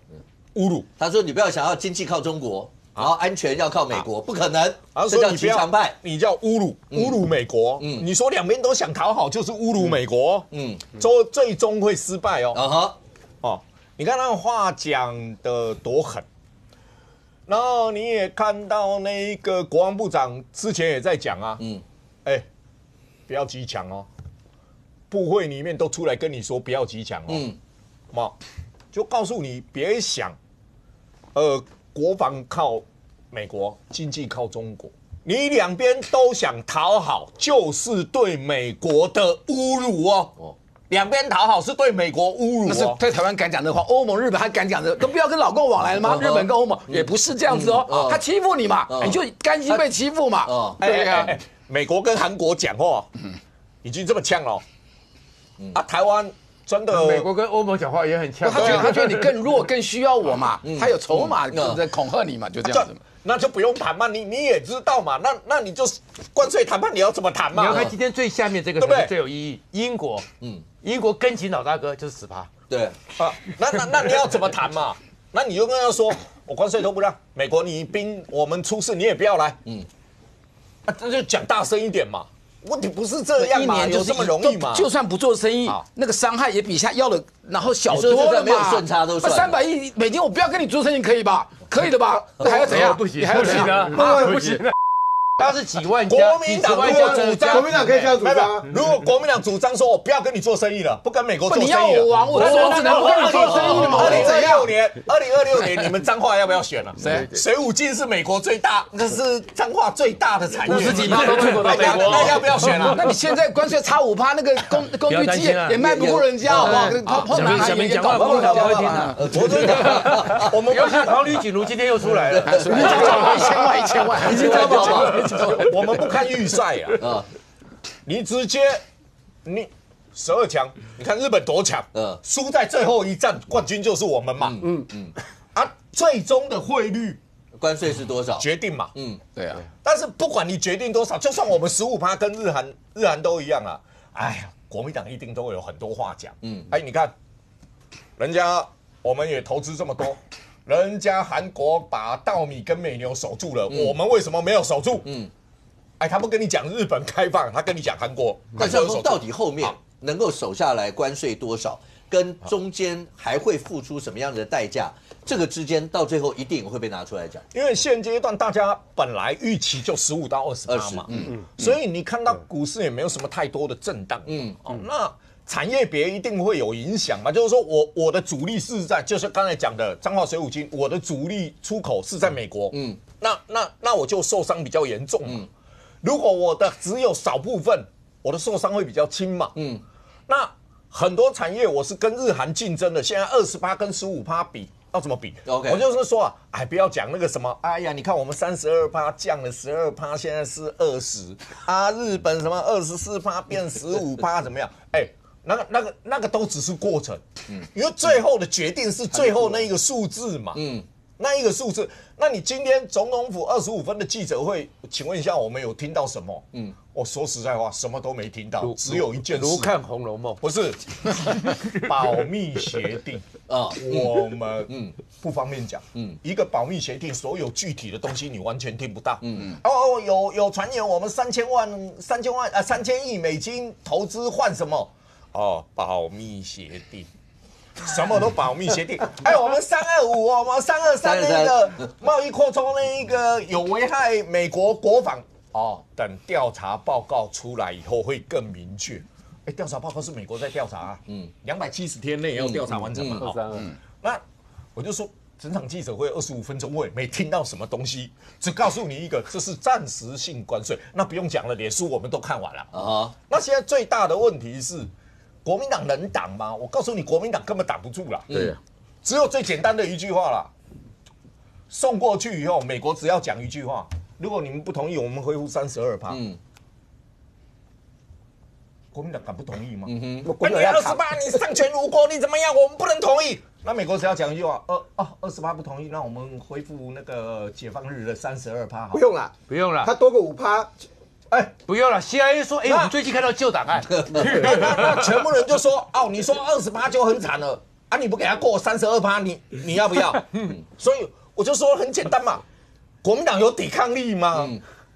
G: 侮辱。
B: 他说：“你不要想要经济靠中国，然后安全要靠美国，不可能。”
G: 这叫极强派，你叫侮辱美国。你说两边都想讨好，就是侮辱美国。最终会失败你看那话讲的多狠，然后你也看到那个国防部长之前也在讲不要极强部会里面都出来跟你说不要极强就告诉你别想，国防靠美国，经济靠中国，你两边都想讨好，就是对美国的侮辱哦。两边讨好是对美国侮辱
E: 那是
G: 哦。
E: 对台湾敢讲的话，欧盟、日本他敢讲的，都不要跟老共往来了吗？日本跟欧盟也不是这样子哦，他欺负你嘛，你就甘心被欺负嘛。对呀，
G: 美国跟韩国讲话，已经这么呛了，啊，台湾真的，
D: 美国跟欧盟讲话也很呛，
E: 他觉得你更弱，更需要我嘛，他有筹码在恐吓你嘛，就这样子嘛。
G: 那就不用谈嘛，你也知道嘛，那你就是关税谈判，你要怎么谈嘛？
D: 你要看今天最下面这个才是最有意义，英国，英国跟紧老大哥就是10%，
B: 对
G: 啊，那你要怎么谈嘛？那你就跟他说，我关税都不让，美国你兵我们出事你也不要来，那就讲大声一点嘛。问题不是这样嘛，有这么容易嘛？
E: 就算不做生意，那个伤害也比下要的然后小多了嘛。
B: 没有顺差都算。
E: 300亿美金，我不要跟你做生意可以吧？可以的吧？那还要怎样？
D: 不行，
E: 还要怎样？
D: 不行。他是几万家，
G: 国民党如果主张，
H: 国民党可以这样主张啊。
G: 如果国民党主张说我不要跟你做生意了，不跟美国做生意了，
E: 你要我亡我只能不跟你做生意嘛。
G: 2026年你们彰化要不要选了？
E: 谁？
G: 水五金是美国最大，那是彰化最大的产业
E: ，50几%都出口到美国，
G: 那要不要选了？
E: 那你现在关税差5%，那个工具机也卖不过人家，好不好？
F: 小明讲话不会听啊。
G: 我们
D: 尤其黄旅锦如今天又出来了
E: ，1000万，
G: 已经交保了。我们不看预赛啊，你直接你12强，你看日本多强，输在最后一战，冠军就是我们嘛，啊，最终的汇率
B: 关税是多少
G: 决定嘛，
E: 对啊，
G: 但是不管你决定多少，就算我们15%跟日韩都一样啊，哎呀，国民党一定都会有很多话讲，哎，你看人家我们也投资这么多。人家韩国把稻米跟美牛守住了，我们为什么没有守住？哎，他不跟你讲日本开放，他跟你讲韩国。
B: 但是到底后面能够守下来关税多少，跟中间还会付出什么样的代价，这个之间到最后一定会被拿出来讲。
G: 因为现阶段大家本来预期就15%到20%嘛，所以你看到股市也没有什么太多的震荡，那。产业别一定会有影响嘛？就是说我的主力是在，就是刚才讲的彰化水五金，我的主力出口是在美国，那我就受伤比较严重嘛。如果我的只有少部分，我的受伤会比较轻嘛。那很多产业我是跟日韩竞争的，现在20%跟15%比，要怎么比
B: ？OK，
G: 我就是说啊，哎，不要讲那个什么，哎呀，你看我们32%降了12%，现在是20%啊，日本什么24%变15%怎么样？哎。那个都只是过程，因为最后的决定是最后那一个数字嘛，那一个数字。那你今天总统府25分的记者会，请问一下，我们有听到什么？我说实在话，什么都没听到，只有一件事。
D: 如看《红楼梦》，
G: 不是保密协定啊，我们不方便讲。一个保密协定，所有具体的东西你完全听不到。有传言我们3000亿美金投资换什么？保密协定，什么都保密协定。哎，我们325，我们323那个贸易扩充那一个有危害美国国防。等调查报告出来以后会更明确。哎，调查报告是美国在调查啊，270天内要调查完成嘛。那我就说，整场记者会25分钟，我也没听到什么东西，只告诉你一个，这是暂时性关税。那不用讲了，脸书我们都看完了。那现在最大的问题是。国民党能挡吗？我告诉你，国民党根本挡不住了。
D: 对，
G: 只有最简单的一句话啦，送过去以后，美国只要讲一句话，如果你们不同意，我们恢复32%。国民党敢不同意吗？你28%，你丧权辱国，你怎么样？我们不能同意。那美国只要讲一句话，28%不同意，那我们恢复那个解放日的32%。
H: 不用啦，
D: 不用了，
H: 他多个5%。
D: 哎，不用了。CIA 说，我们最近看到旧档案，
G: 那全部人就说，你说20%就很惨了啊！你不给他过32%，你要不要？所以我就说很简单嘛，国民党有抵抗力吗？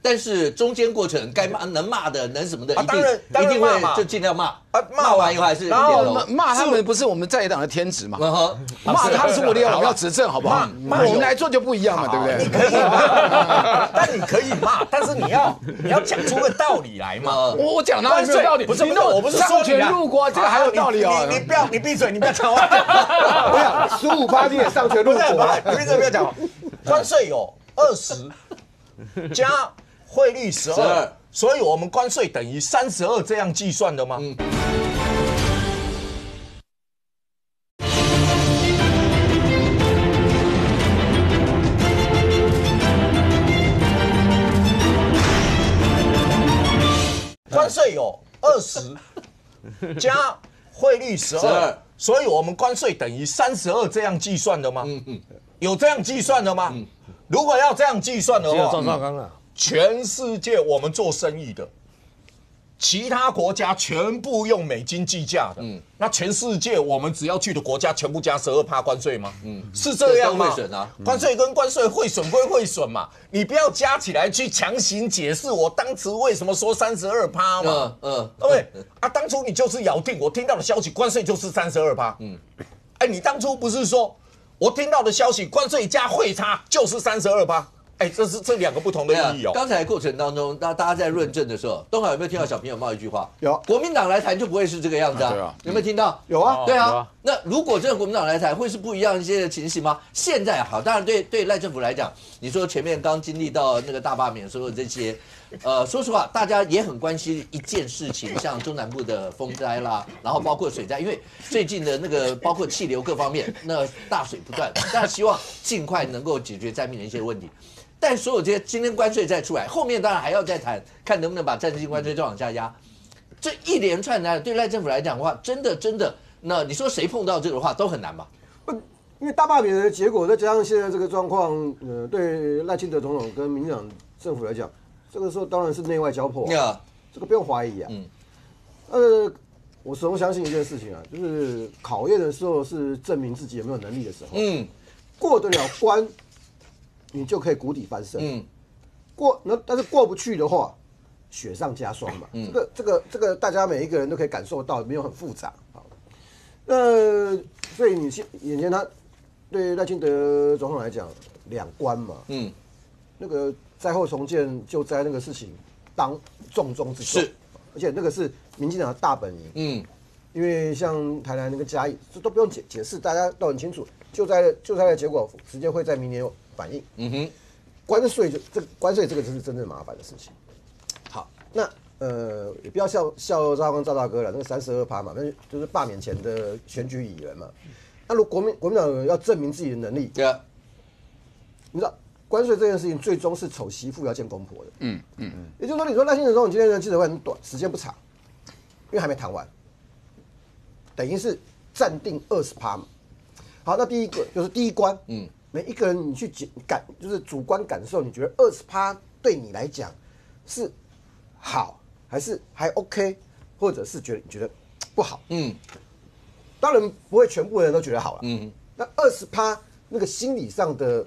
B: 但是中间过程该骂能骂的能什么的，
G: 当然
B: 一定会就尽量骂啊，骂完以后还是
E: 然后骂他们不是我们在野党的天职嘛？骂他们是我们要执政，好不好？我们来做就不一样嘛，对不对？
G: 你可以骂，但你可以骂，但是你要讲出个道理来嘛。
E: 我讲哪里没有道理？
G: 不是，我不是说
E: 你入国，这个还有道理哦。
G: 你闭嘴，你不要讲话。
H: 不要15%你也上权入国，
G: 你闭嘴不要讲话。关税有20%加汇率12，所以我们关税等于32，这样计算的吗？关税有20加汇率12，所以我们关税等于32，这样计算的吗？有这样计算的吗？如果要这样计算的话，全世界我们做生意的，其他国家全部用美金计价的，那全世界我们只要去的国家全部加12%关税吗？是这样吗？关税跟关税汇损归汇损嘛，你不要加起来去强行解释我当时为什么说32%嘛，对不对？啊，当初你就是咬定我听到的消息，关税就是32%，哎，你当初不是说我听到的消息，关税加汇差就是32%？哎，这两个不同的意义哦。
B: 刚才过程当中，大家在论证的时候，东海有没有听到小朋友冒一句话？
H: 有，
B: 国民党来谈就不会是这个样子啊。
D: 对啊，
B: 有没有听到？
H: 有啊，
B: 对啊。那如果真的国民党来谈，会是不一样一些的情形吗？现在好，当然对赖政府来讲，你说前面刚经历到那个大罢免，所有这些，说实话，大家也很关心一件事情，像中南部的风灾啦，然后包括水灾，因为最近的那个包括气流各方面，那大水不断，大家希望尽快能够解决灾民的一些问题。但所有这些今天关税再出来，后面当然还要再谈，看能不能把战争性关税再往下压。这一连串的对赖政府来讲的话，真的，那你说谁碰到这个的话都很难吧？
H: 因为大罢免的结果，再加上现在这个状况，对赖清德总统跟民进党政府来讲，这个时候当然是内外交迫啊，这个不用怀疑啊。我始终相信一件事情啊，就是考验的时候是证明自己有没有能力的时候。过得了关，你就可以谷底翻身。但是过不去的话，雪上加霜嘛。这个大家每一个人都可以感受到，没有很复杂。好，所以你眼前他对赖清德总统来讲，两关嘛。那个灾后重建救灾那个事情，当重中之重。是，而且那个是民进党的大本营。因为像台南那个嘉义，这都不用解释，大家都很清楚，救灾的结果直接会在明年有反应。关税关税这个就是真正麻烦的事情。好，那也不要笑赵大哥了，那个32%嘛，那就是罢免前的选举议员嘛。那如果国民党要证明自己的能力，你知道关税这件事情最终是丑媳妇要见公婆的。也就是说，你说赖清德总统今天的记者会很短，时间不长，因为还没谈完，等于是暂定20%嘛。好，那第一个就是第一关，每一个人你去就是主观感受，你觉得20%对你来讲是好，还是还 OK， 或者是你觉得不好？当然不会全部的人都觉得好了。那20%那个心理上的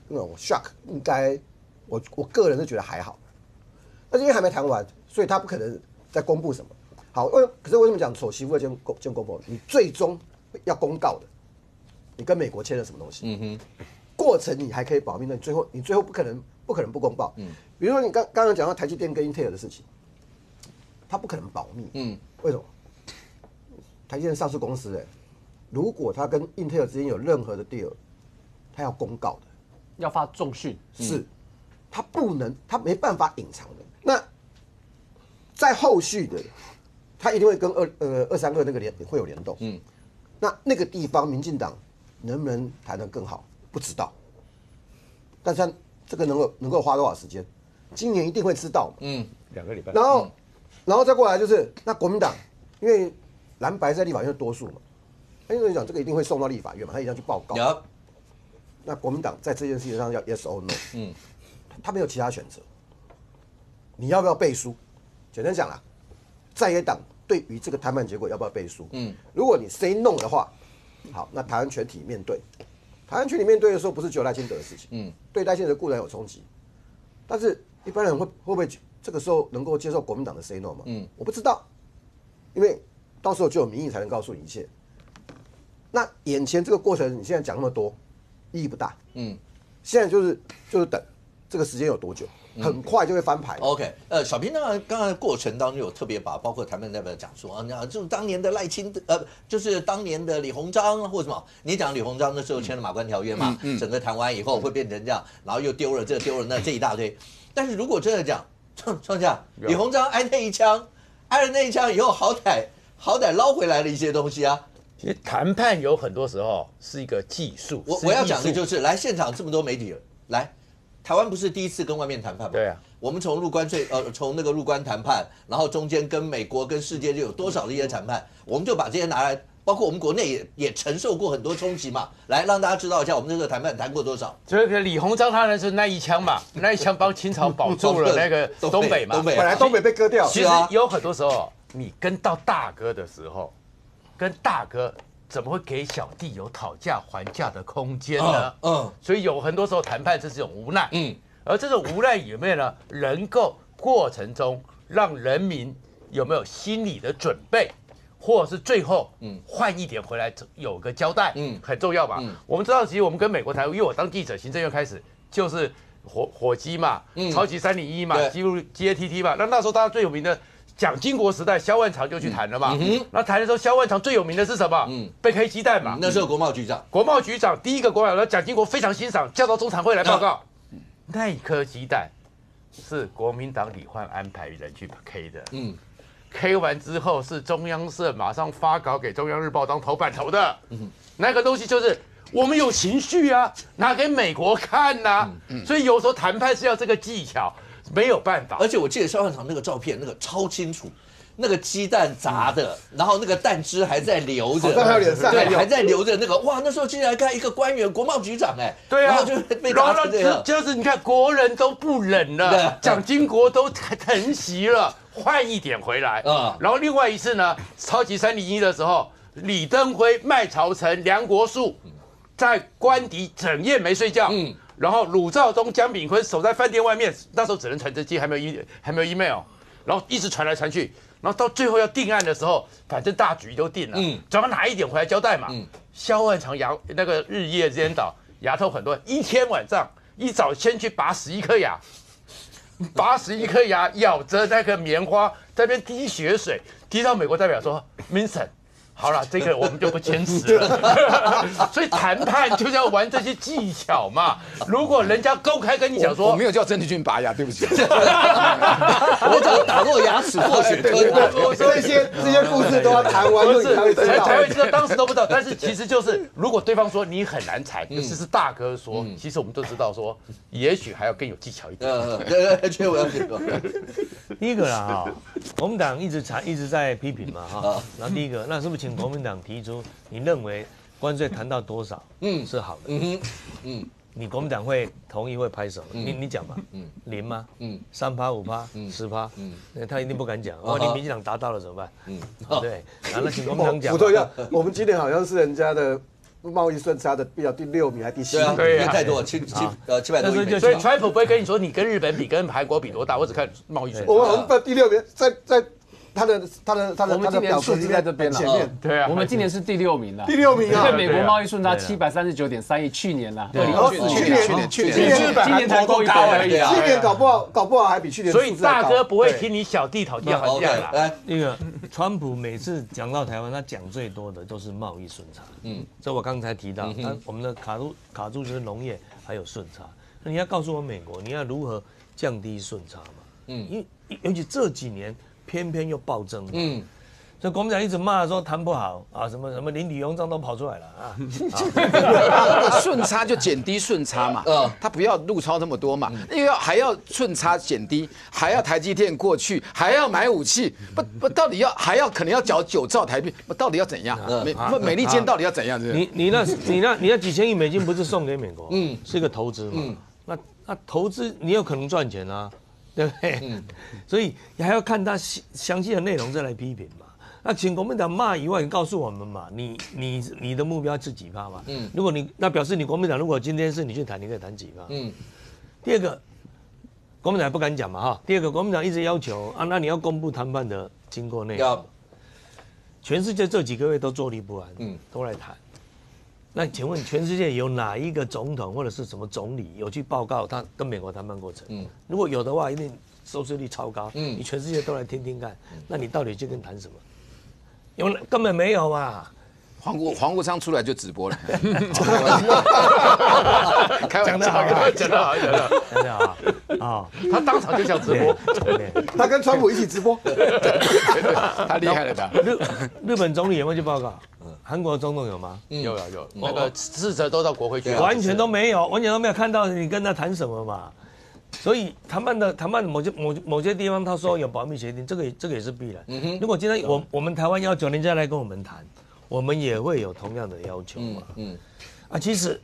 H: 那种 shock， 应该我个人是觉得还好。但是因为还没谈完，所以他不可能再公布什么。好，可是为什么讲丑媳妇见公婆？你最终要公告的，你跟美国签了什么东西？过程你还可以保密，那你最后不可能不公报。比如说你刚刚讲到台积电跟英特尔的事情，他不可能保密。为什么？台积电上市公司，如果他跟英特尔之间有任何的 deal， 他要公告的，
C: 要发重讯，
H: 是，他没办法隐藏的。那在后续的，他一定会跟232那个会有联动。那个地方民进党能不能谈得更好，不知道。但是这个能够花多少时间？今年一定会知道嘛。
D: 2个礼拜。
H: 然后再过来就是那国民党，因为蓝白在立法院多数嘛，因为讲这个一定会送到立法院嘛，他一定要去报告。那国民党在这件事情上要 yes or no，他没有其他选择。你要不要背书？简单讲啦，在野党对于这个谈判结果要不要背书？如果你 say no 的话，好，那台湾全体面对。台湾全体面对的时候，不是只有赖清德的事情。对赖清德固然有冲击，但是一般人会不会这个时候能够接受国民党的 say no 吗？我不知道，因为到时候就有民意才能告诉你一切。那眼前这个过程，你现在讲那么多，意义不大。现在就是等这个时间有多久。很快就会翻牌。
B: OK， 小平刚才过程当中有特别包括谈判代表讲说啊，就是当年的赖清德，就是当年的李鸿章或者什么，你讲李鸿章那时候签了马关条约嘛，整个谈完以后会变成这样，然后又丢了这丢了那这一大堆。但是如果真的讲，创下李鸿章挨那一枪，挨了那一枪以后，好歹捞回来了一些东西啊。
D: 其实谈判有很多时候是一个技术。
B: 我要讲的就是，来现场这么多媒体了，来，台湾不是第一次跟外面谈判吗？
D: 对啊，
B: 我们从从那个入关谈判，然后中间跟美国跟世界就有多少的一些谈判，我们就把这些拿来，包括我们国内也承受过很多冲击嘛，来让大家知道一下我们这个谈判谈过多少。
D: 这个李鸿章他那是那一枪嘛，那一枪帮清朝保住了那个东北嘛，
H: 本来东北被割掉。
D: 其实有很多时候，你跟到大哥的时候，跟大哥怎么会给小弟有讨价还价的空间呢？所以有很多时候谈判这是一种无奈。而这种无奈里面呢，能够过程中让人民有没有心理的准备，或者是最后换一点回来有个交代，很重要吧？我们知道，其实我们跟美国谈，因为我当记者，行政院开始就是火鸡嘛，超级301嘛，记录 GATT 嘛，那时候大家最有名的。蒋经国时代，萧万长就去谈了嘛。那谈的时候，萧万长最有名的是什么？被黑鸡蛋嘛。
B: 那时候国贸局长，
D: 第一个国贸局长，蒋经国非常欣赏，叫到中常会来报告。那一颗鸡蛋是国民党李焕安排人去 K 的。K 完之后是中央社马上发稿给中央日报当头版头的。那个东西就是我们有情绪啊，拿给美国看呐。所以有时候谈判是要这个技巧。没有办法，
B: 而且我记得萧万长那个照片，那个超清楚，那个鸡蛋砸的，然后那个蛋汁还在流着，
H: 还有脸上，
B: 对，还在流着那个，哇，那时候竟然看一个官员，国贸局长，哎，
D: 对啊，
B: 然后就被打成这样，
D: 就是你看国人都不忍了，蒋经国都疼惜了，换一点回来然后另外一次呢，超级301的时候，李登辉、麦朝臣、梁国树在官邸整夜没睡觉，然后鲁兆东、江炳坤守在饭店外面，那时候只能传真机，还没有 email， 然后一直传来传去，然后到最后要定案的时候，反正大局都定了，总要拿一点回来交代嘛。萧万长那个日夜颠倒，牙痛很多，一天晚上一早先去拔11颗牙，拔11颗牙，咬着那个棉花在那边滴血水，滴到美国代表说 ，Vincent。好了，这个我们就不坚持了。所以谈判就是要玩这些技巧嘛。如果人家公开跟你讲说，
E: 我没有叫郑丽君拔牙，对不起，
B: 我只打落牙齿破血吞。
H: 这些故事都要谈完后才会知道，
D: 才会知道，当时都不知道。但是其实就是，如果对方说你很难谈，可是大哥说，其实我们都知道说，也许还要更有技巧一点。
B: 对，我要这个。
F: 第一个啦国民党一直在批评嘛然后第一个，那是不是请国民党提出你认为关税谈到多少是好的？你国民党会同意会拍手？你讲嘛？0吗？3%、5%、10%？他一定不敢讲。你民进党达到了怎么办？对，那请国民党讲。
H: 补充一下，我们今年好像是人家的贸易顺差的第6名还第7名？
B: 对啊，太多，700多亿。
D: 所以川普不会跟你说你跟日本比，跟韩国比多大，我只看贸易顺差。
H: 我们第6名，在他的
E: 我们今年数字在这边了，
D: 对啊，
E: 我们今年是第6名了，
H: 第6名啊，
E: 对美国贸易顺差739.3亿，去年啦，
H: 去年
E: 今年才够1倍而已啊，
H: 去年搞不好还比去年。
D: 所以大哥不会听你小弟讨价还价啦。
F: 那个川普每次讲到台湾，他讲最多的都是贸易顺差，这我刚才提到，我们的卡住就是农业还有顺差，那你要告诉我美国你要如何降低顺差嘛？因为尤其这几年。偏偏又暴增，所以国民党一直骂说谈不好啊，什么林李鸿章都跑出来了啊，
E: 顺差就减低顺差嘛，他不要入超那么多嘛，因为还要顺差减低，还要台积电过去，还要买武器，不到底可能要缴9兆台币，到底要怎样？美利坚到底要怎样？
F: 你那几千亿美金不是送给美国，是一个投资嘛，那投资你有可能赚钱啊。对不对？所以你还要看他详细的内容再来批评嘛。那请国民党骂以外，你告诉我们嘛，你的目标是几%嘛？如果那表示你国民党如果今天是你去谈，你可以谈几%？第二个，国民党不敢讲嘛第二个，国民党一直要求那你要公布谈判的经过内容。全世界这几个月都坐立不安，都来谈。那请问全世界有哪一个总统或者是什么总理有去报告他跟美国谈判过程？如果有的话，一定收视率超高。你全世界都来听听看，那你到底去跟谈什么？根本没有嘛。
E: 黄国昌出来就直播了，
F: 讲得好，
D: 讲得好，
F: 讲得好啊！
D: 他当场就想直播，
H: 他跟川普一起直播，
E: 他厉害了他。
F: 日本总理有没有去报告？韩国总统有吗？
D: 有，那个4则都到国会去，
F: 完全都没有，完全都没有看到你跟他谈什么嘛。所以谈判的某些地方，他说有保密协定，这个也是必然。如果今天我们台湾要求人家来跟我们谈。我们也会有同样的要求嘛？其实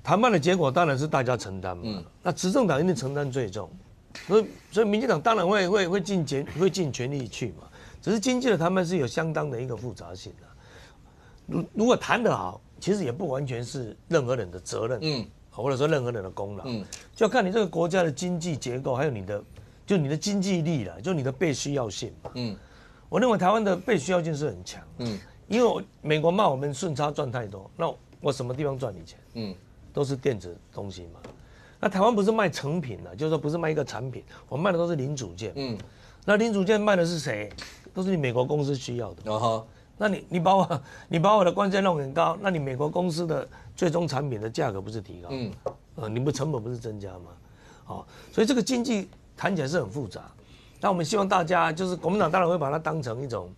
F: 谈判的结果当然是大家承担嘛。那执政党一定承担最重，所以民进党当然会尽全力去嘛。只是经济的谈判是有相当的一个复杂性的。如果谈得好，其实也不完全是任何人的责任，或者说任何人的功劳，就要看你这个国家的经济结构，还有你的经济力啦，就你的被需要性嘛。我认为台湾的被需要性是很强，因为美国骂我们顺差赚太多，那我什么地方赚你钱？都是电子东西嘛。那台湾不是卖成品的，就是说不是卖一个产品，我卖的都是零组件。那零组件卖的是谁？都是你美国公司需要的。那你把我的关税弄很高，那你美国公司的最终产品的价格不是提高？你不成本不是增加吗？所以这个经济谈起来是很复杂。那我们希望大家就是国民党当然会把它当成一种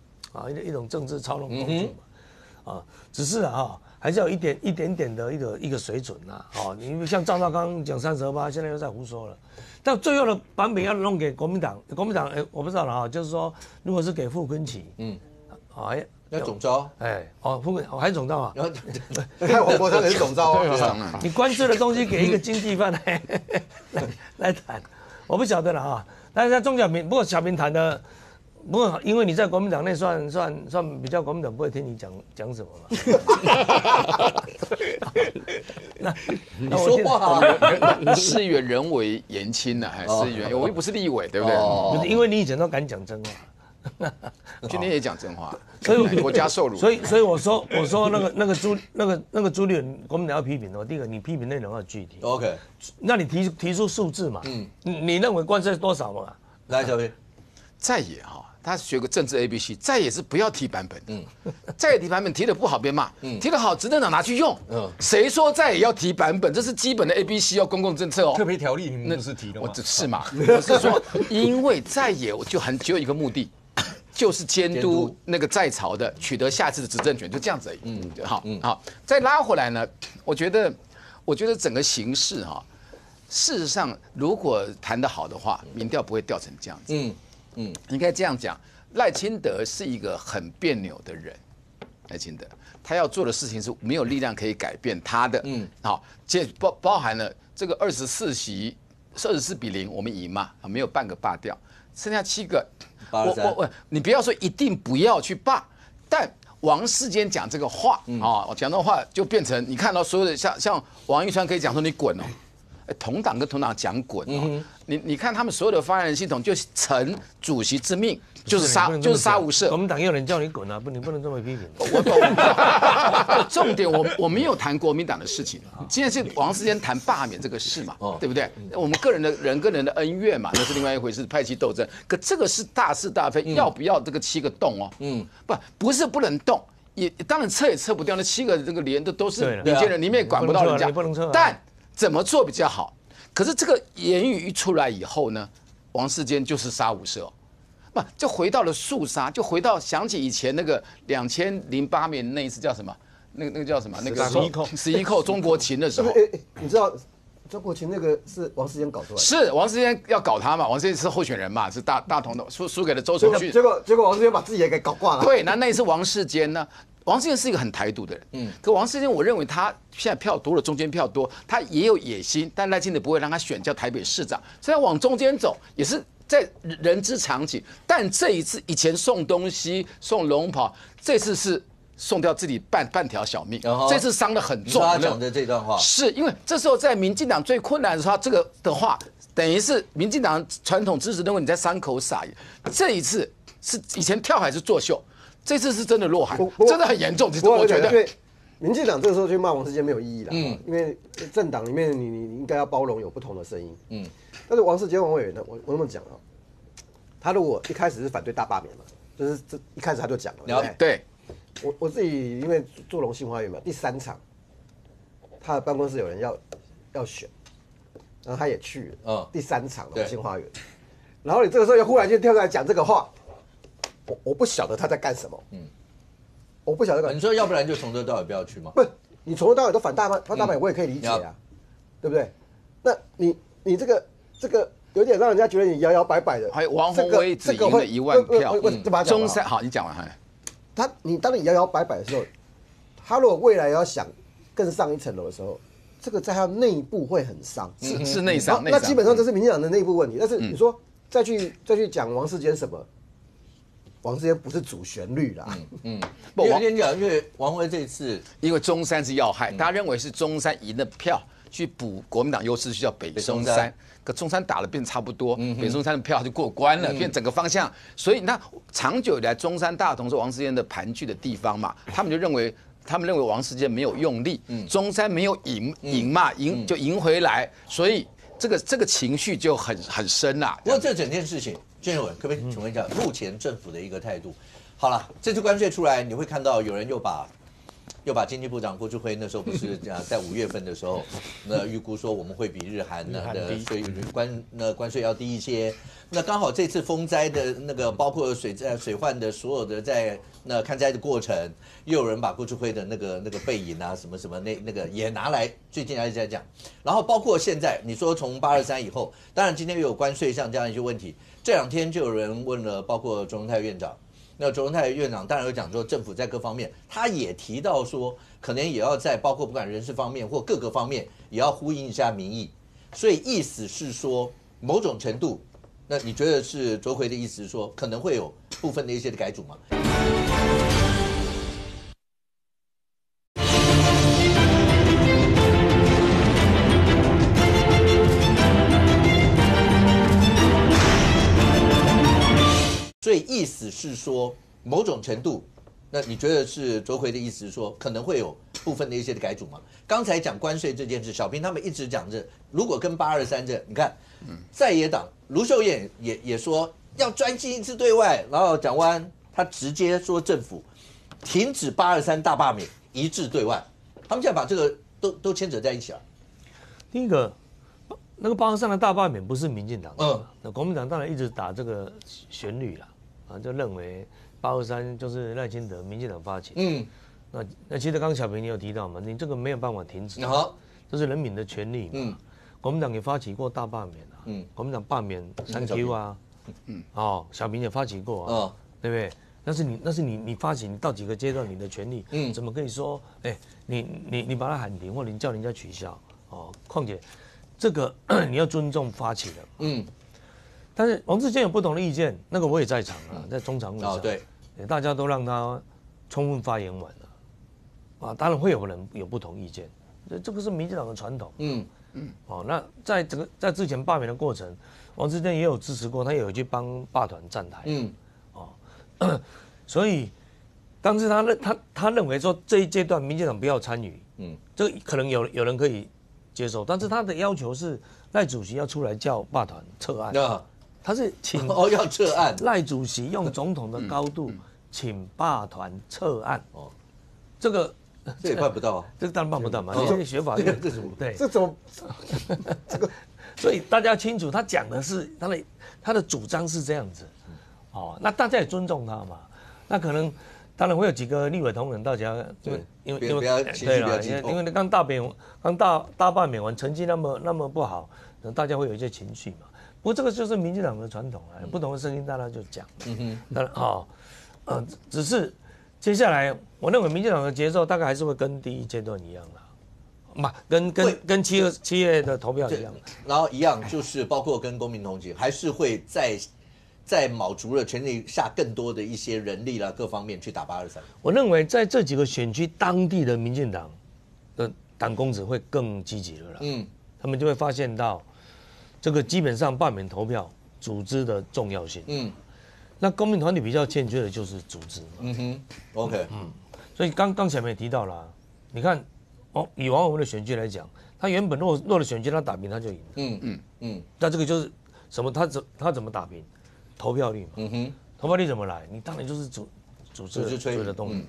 F: 政治操弄工具嘛，只是还是有一点点的一个水准呐，你像赵少康讲32%，现在又在胡说了，但最后的版本要弄给国民党我不知道了就是说如果是给傅昆萁，
B: 要总召，
F: 傅昆萁还总召啊，
H: 看黄国昌也是总召啊，
F: 你关税的东西给一个经济犯来谈，我不晓得了但是在钟小平，不过小平谈的，不过因为你在国民党内算比较，国民党不会听你讲什么嘛。
B: 你说话
E: 事与人为言轻呐，还是原我又不是立委，对不对？
F: 不是因为你以前都敢讲真话，
E: 今天也讲真话，所以国家受辱。
F: 所以我说那个朱立伦，国民党要批评的话，第一个你批评内容要具体
B: ，OK，
F: 那你提出数字嘛，你认为关税多少嘛？
B: 来，小平，
E: 在野他学个政治 ABC， 在野是不要提版本，在野提版本提的不好被骂，提的好执政党拿去用，谁说在野要提版本？这是基本的 ABC 公共政策
G: 特别条例你们不是提的吗？
E: 是嘛？我是说，因为在野只有一个目的。就是监督那个在朝的取得下次的执政权，就这样子而已。好，再拉回来呢，我觉得整个形势事实上如果谈得好的话，民调不会掉成这样子。应该这样讲，赖清德是一个很别扭的人，赖清德他要做的事情是没有力量可以改变他的。好，这包含了这个24席24-0，我们赢嘛，没有半个罢掉，剩下7个。你不要说一定不要去罢，但王世坚讲这个话讲的话就变成你看到所有的像王一川可以讲说你滚同党跟同党讲滚你看他们所有的发言人系统就承主席之命，就是杀无赦。
F: 国民党也有人叫你滚你不能这么批评。
E: 重点我没有谈国民党的事情，今天是王世坚谈罢免这个事嘛，对不对？我们个人的人跟人的恩怨嘛，那是另外一回事，派系斗争。可这个是大是大非，要不要这个7个洞不是不能动，也当然撤也撤不掉，那7个这个连都是民间人，你们也管不到人家，但怎么做比较好？可是这个言语一出来以后呢，王世坚就是杀无赦。就回到了肃杀，就回到想起以前那个2008年那一次叫什么？那个叫什么？那个11扣中国情的时候，
H: 你知道中国情那个是王世坚搞出来的？
E: 是王世坚要搞他嘛？王世坚是候选人嘛？是大同的，输给了周成旭。
H: 结果王世坚把自己也给搞挂了。
E: 对，那一次王世坚呢？王世坚是一个很台独的人，可王世坚我认为他现在票多了，中间票多，他也有野心，但赖清德不会让他选叫台北市长，所以他往中间走也是。在人之常情，但这一次以前送东西送龙袍，这次是送掉自己半条小命，这次伤得很重。
B: 他讲的这段话，
E: 是因为这时候在民进党最困难的时候，这个的话等于是民进党传统支持认为你在伤口撒盐，这一次是以前跳海是作秀，这次是真的落海
H: 不，过
E: 真的很严重。我觉得，
H: 因为民进党这个时候去骂王世坚没有意义了，因为政党里面你应该要包容有不同的声音，但是王世坚王委员呢，我那么讲啊，他如果一开始是反对大罢免嘛，就是这一开始他就讲了，
E: 对，
H: 我自己因为做龙信花园嘛，第3场，他的办公室有人要选，然后他也去了，第3场龙信花园，然后你这个时候又忽然间跳出来讲这个话，我不晓得他在干什么，我不晓得。
B: 你说要不然就从头到尾不要去吗？
H: 不，你从头到尾都反大阪，我也可以理解啊，对不对？那你这个有点让人家觉得你摇摇摆摆的。
E: 还有王宏威只赢了1万票，中山好，你讲完哈。
H: 当你摇摇摆摆的时候，他如果未来要想更上一层楼的时候，这个在他内部会很伤，
E: 是内伤。
H: 那基本上这是民进党的内部问题。但是你说再去讲王世坚什么？王世坚不是主旋律啦，
B: 不，我跟你讲，因为王宏威这一次，
E: 因为中山是要害，大家认为是中山赢的票去补国民党优势，叫北松山，可中山打了变差不多，北松山的票就过关了，变整个方向。所以那长久以来，中山大同是王世坚的盘踞的地方嘛，他们认为王世坚没有用力，中山没有赢嘛，就赢回来，所以这个情绪就很深啦。
B: 不过这整件事情。郑元伟，可不可以请问一下目前政府的一个态度？好了，这次关税出来，你会看到有人又把经济部长郭志辉那时候不是在5月份的时候，那预估说我们会比日韩的税关税要低一些。那刚好这次风灾的那个包括水患的所有的在那看灾的过程，又有人把郭志辉的那个背影啊什么什么那个也拿来最近还在讲。然后包括现在你说从823以后，当然今天又有关税上这样一些问题。这2天就有人问了，包括卓荣泰院长。那卓荣泰院长当然有讲说，政府在各方面，他也提到说，可能也要在包括不管人事方面或各个方面，也要呼应一下民意。所以意思是说，某种程度，那你觉得是卓奎的意思是说，可能会有部分的一些的改组吗？所以意思是说，某种程度，那你觉得是卓奎的意思是说，可能会有部分的一些的改组吗？刚才讲关税这件事，小平他们一直讲着，如果跟823这，你看，在野党卢秀燕也说要专心一致对外，然后蒋万安他直接说政府停止823大罢免，一致对外，他们现在把这个都牵扯在一起了。
F: 第一个，那个823的大罢免不是民进党，那国民党当然一直打这个旋律啦。就认为823就是赖清德民进党发起，那其实刚刚小平你有提到嘛，你这个没有办法停止，这是人民的权利嘛，国民党也发起过大罢免啊，国民党罢免3Q 啊，小平也发起过啊，对不对？那是你发起，你到几个阶段你的权利，怎么可以说，你把它喊停，或者你叫人家取消，况且这个你要尊重发起的，但是王世坚有不同的意见，那个我也在场啊，在中常会上，
B: 对，
F: 大家都让他充分发言完了，当然会有人有不同意见，这个是民进党的传统，那在之前罢免的过程，王世坚也有支持过，他也有去帮罢团站台，所以当时他认为说这一阶段民进党不要参与，这个可能有人可以接受，但是他的要求是赖主席要出来叫罢团撤案。他是请
B: 要撤案，
F: 赖主席用总统的高度请罢团撤案。这
B: 也办不到啊，
F: 这个当然办不到嘛。这个学法院对，
H: 这怎么
F: 这个？所以大家清楚，他讲的是他的主张是这样子。那大家也尊重他嘛。那可能当然会有几个立委同仁，大家因为对了，因为刚大罢免完，成绩那么不好，大家会有一些情绪嘛。不过这个就是民进党的传统啊，不同的声音大家就讲。当然只是接下来我认为民进党的节奏大概还是会跟第一阶段一样啦，跟7月的投票一样，
B: 然后一样就是包括跟公民同行，还是会在卯足了全力下更多的一些人力啦各方面去打823。
F: 我认为在这几个选区当地的民进党的党公子会更积极了啦，他们就会发现到这个基本上罢免投票组织的重要性，那公民团体比较欠缺的就是组织嘛。
B: OK，
F: 所以刚前面也提到了，你看，以王文的选举来讲，他原本弱的选区他打平他就赢了。那这个就是什么？他怎么打平？投票率嘛。投票率怎么来？你当然就是组织吹的动力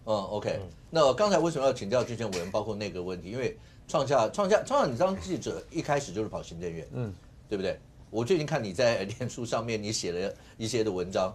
F: 嘛。
B: OK。那刚才为什么要请教之前委员，包括那个问题？因为创下，你当记者一开始就是跑行政院，对不对？我最近看你在脸书上面你写了一些的文章，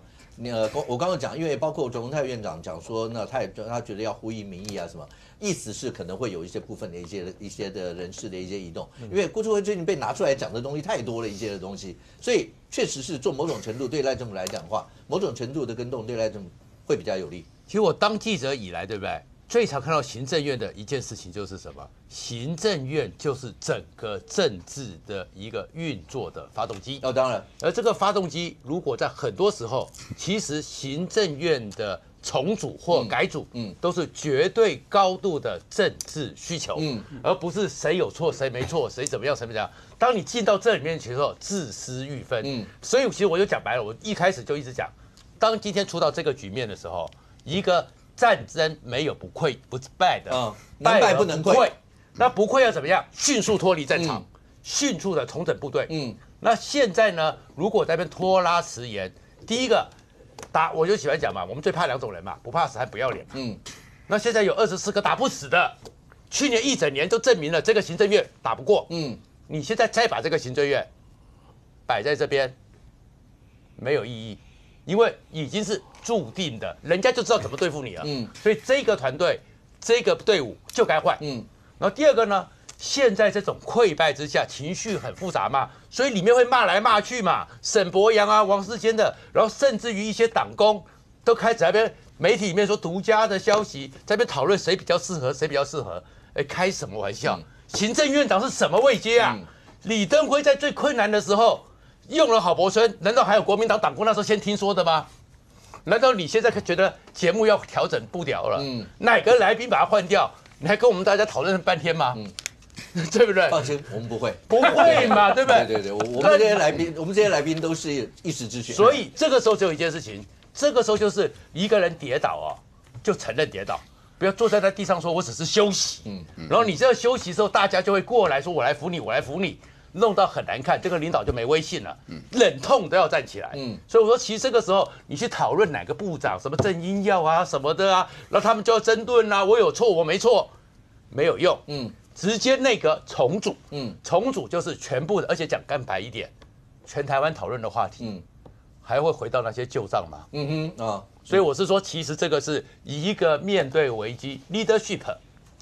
B: 我刚刚讲，因为包括卓荣泰院长讲说，那他觉得要呼应民意啊什么，意思是可能会有一些部分的一些的人事的一些移动，因为郭志辉最近被拿出来讲的东西太多了一些的东西，所以确实是做某种程度对赖政府来讲的话，某种程度的跟动对赖政府会比较有利。
D: 其实我当记者以来，对不对？最常看到行政院的一件事情就是什么？行政院就是整个政治的一个运作的发动机。
B: 当然，
D: 而这个发动机如果在很多时候，其实行政院的重组或改组，都是绝对高度的政治需求，而不是谁有错谁没错，谁怎么样谁怎么样。当你进到这里面去的时候，自私欲分。所以其实我就讲白了，我一开始就一直讲，当今天出到这个局面的时候，一个战争没有不败的，
B: 能败不能溃。
D: 那不溃要怎么样？迅速脱离战场，迅速的重整部队。那现在呢？如果在那边拖拉迟延，第一个我就喜欢讲嘛，我们最怕两种人嘛，不怕死还不要脸嘛。那现在有24个打不死的，去年一整年都证明了这个行政院打不过。你现在再把这个行政院摆在这边，没有意义。因为已经是注定的，人家就知道怎么对付你了。所以这个团队、这个队伍就该换。然后第二个呢，现在这种溃败之下，情绪很复杂嘛，所以里面会骂来骂去嘛，沈伯洋啊、王世坚的，然后甚至于一些党工都开始在那边媒体里面说独家的消息，在那边讨论谁比较适合，谁比较适合。开什么玩笑？行政院长是什么位阶啊？李登辉在最困难的时候用了郝柏村，难道还有国民党党工那时候先听说的吗？难道你现在觉得节目要调整步调了？哪个来宾把他换掉？你还跟我们大家讨论半天吗？对不对？
B: 放心，我们不会，
D: 不会嘛，对不对？
B: 对，我们这些来宾都是一时之选。
D: 所以这个时候只有一件事情，这个时候就是一个人跌倒就承认跌倒，不要坐在那地上说我只是休息。然后你这个休息的时候，大家就会过来说我来扶你，我来扶你。弄到很难看，这个领导就没威信了，忍痛都要站起来。所以我说，其实这个时候你去讨论哪个部长什么郑英耀啊什么的啊，然后他们就要争论啊，我有错我没错，没有用。直接内阁重组，重组就是全部的，而且讲干白一点，全台湾讨论的话题，还会回到那些旧账嘛。所以我是说，其实这个是一个面对危机 leadership。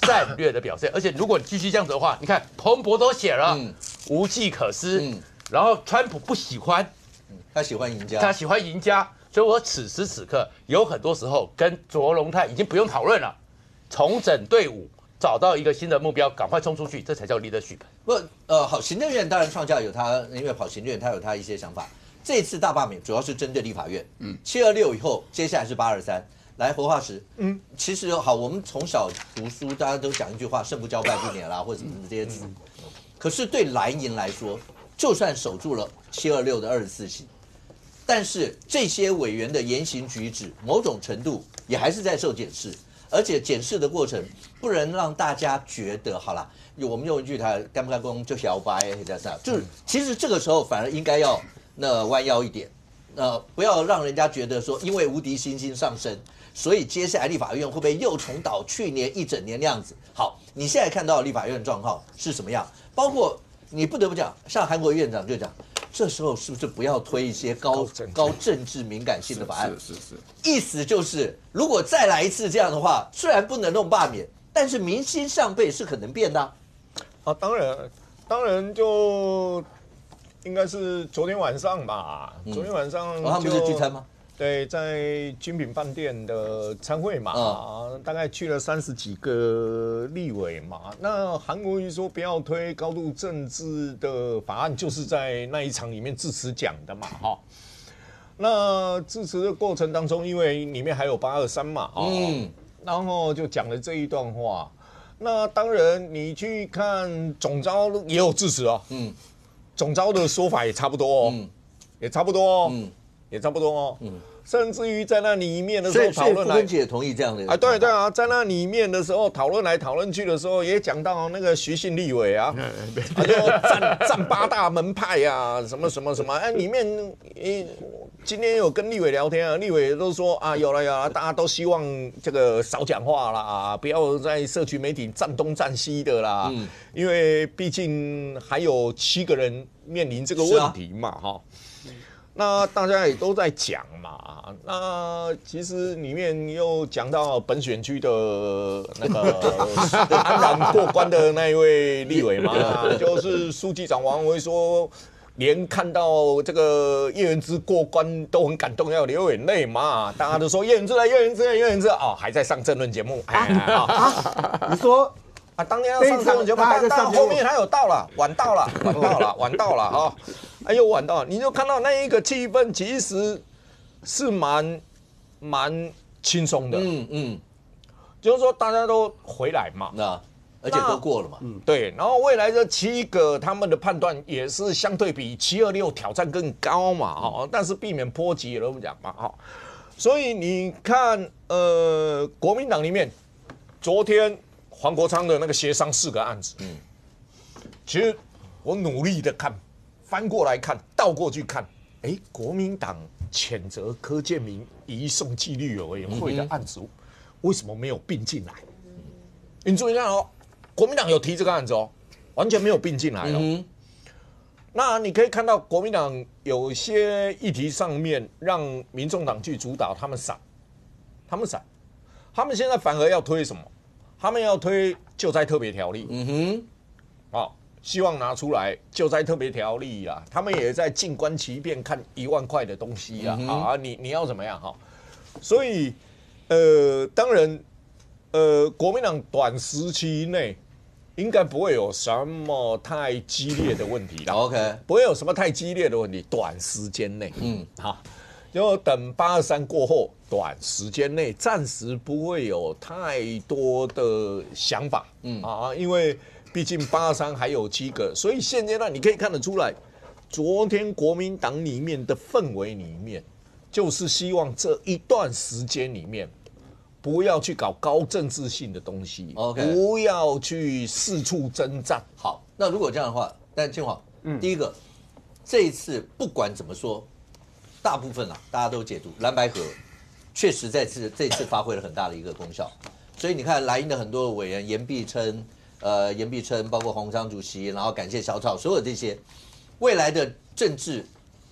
D: 战略的表现，而且如果你继续这样子的话，你看彭博都写了，无计可施。然后川普不喜欢，
B: 他喜欢赢家，所以我此时此刻有很多时候跟卓荣泰已经不用讨论了，重整队伍，找到一个新的目标，赶快冲出去，这才叫 leadership。好，行政院当然创下有他，因为跑行政院他有他一些想法。这次大罢免主要是针对立法院，726以后，接下来是823。来，活化石，其实好，我们从小读书，大家都讲一句话，胜不骄败不馁啦，或者什么这些词。可是对蓝营来说，就算守住了726的24席，但是这些委员的言行举止，某种程度也还是在受检视，而且检视的过程不能让大家觉得好啦，我们用一句他干不干功就小白，就是其实这个时候反而应该要弯腰一点，不要让人家觉得说因为无敌星星上升。所以接下来立法院会不会又重蹈去年一整年那样子？好，你现在看到立法院的状况是什么样？包括你不得不讲，像韩国院长就讲，这时候是不是不要推一些高政治敏感性的法案？是。意思就是，如果再来一次这样的话，虽然不能弄罢免，但是民心上辈是可能变的。
G: 当然就应该是昨天晚上吧。昨天晚上
B: 他们不是聚餐吗？
G: 对，在君品饭店的餐会嘛，大概去了30几个立委嘛。那韩国瑜说不要推高度政治的法案，就是在那一场里面致辞讲的嘛，那致辞的过程当中，因为里面还有823嘛，然后就讲了这一段话。那当然，你去看总召也有致辞总召的说法也差不多也差不多也差不多哦。甚至于在那里面的时候讨论
B: 来，傅昆萁也同意这样的
G: 啊，对啊，在那里面的时候讨论来讨论去的时候，也讲到那个徐姓立委啊，他就占8大门派呀，什么什么什么，里面今天有跟立委聊天啊，立委都说啊，有了，大家都希望这个少讲话啦，不要在社群媒体站东站西的啦，因为毕竟还有7个人面临这个问题嘛，哈。那大家也都在讲嘛，那其实里面又讲到本选区的那个安然过关的那一位立委嘛，就是书记长王宏威说，连看到这个叶元之过关都很感动，要流眼泪嘛，大家都说叶元之哦，还在上政论节目，
H: 你说。
G: 当天要上这种节目，但后面他有到了，晚到了啊！哎呦，晚到了，你就看到那一个气氛，其实是蛮轻松的，就是说大家都回来嘛，
B: 而且都过了嘛，
G: 对，然后未来的7个他们的判断也是相对比726挑战更高嘛，但是避免波及了，我们讲嘛，所以你看，国民党里面昨天。黄国昌的那个协商4个案子，其实我努力的看，翻过来看，倒过去看，国民党谴责柯建铭移送纪律委员会的案子，为什么没有并进来？你注意看哦，国民党有提这个案子哦，完全没有并进来哦。那你可以看到国民党有些议题上面让民众党去主导，他们闪，他们现在反而要推什么？他们要推救灾特别条例，希望拿出来救灾特别条例啊。他们也在静观其变，看1万块的东西啊，你要怎么样哈？所以当然国民党短时期内应该不会有什么太激烈的问题啦。
B: OK，
G: 不会有什么太激烈的问题，短时间内，就等823过后，短时间内暂时不会有太多的想法，因为毕竟823还有7个，所以现阶段你可以看得出来，昨天国民党里面的氛围里面，就是希望这一段时间里面，不要去搞高政治性的东西，
B: OK，
G: 不要去四处征战。
B: 好，那如果这样的话，但建华，第一个，这一次不管怎么说。大部分大家都解读蓝白合确实这次发挥了很大的一个功效，所以你看蓝营的很多委员言必称，包括洪昌主席，然后感谢小草，所有这些未来的政治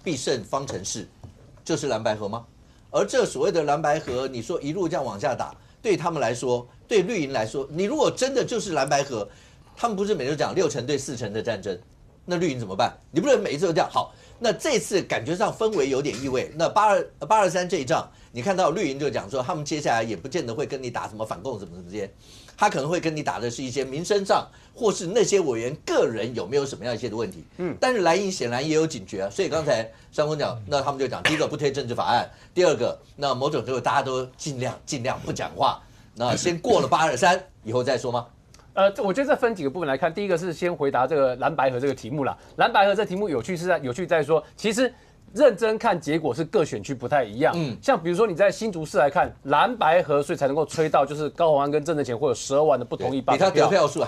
B: 必胜方程式就是蓝白合吗？而这所谓的蓝白合，你说一路这样往下打，对他们来说，对绿营来说，你如果真的就是蓝白合，他们不是每次讲6成对4成的战争，那绿营怎么办？你不能每一次都这样好。那这次感觉上氛围有点意味。那823这一仗，你看到绿营就讲说，他们接下来也不见得会跟你打什么反共什么这些，他可能会跟你打的是一些民生上，或是那些委员个人有没有什么样一些的问题。但是蓝营显然也有警觉啊，所以刚才上峰讲，那他们就讲，第一个不推政治法案，第二个那某种程度大家都尽量不讲话，那先过了823以后再说吗？
C: 我觉得这分几个部分来看，第一个是先回答这个蓝白合这个题目啦。蓝白合这题目有趣在说，其实认真看结果是各选区不太一样。像比如说你在新竹市来看，蓝白合所以才能够吹到，就是高虹安跟郑正乾会有12万的不同意罢免票，
B: 比他得票数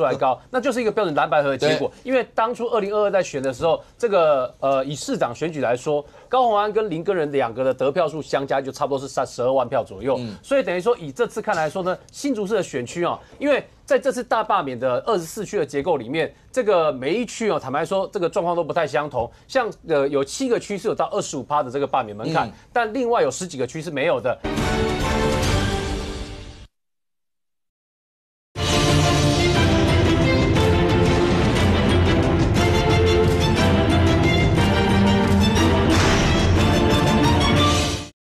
B: 还高，
C: 那就是一个标准蓝白合的结果。因为当初2022在选的时候，这个以市长选举来说，高虹安跟林耕仁2个的得票数相加就差不多是12万票左右。所以等于说以这次看来说呢，新竹市的选区因为在这次大罢免的24区的结构里面，这个每一区坦白说这个状况都不太相同。像有7个区是有到25%的这个罢免门槛，但另外有10几个区是没有的。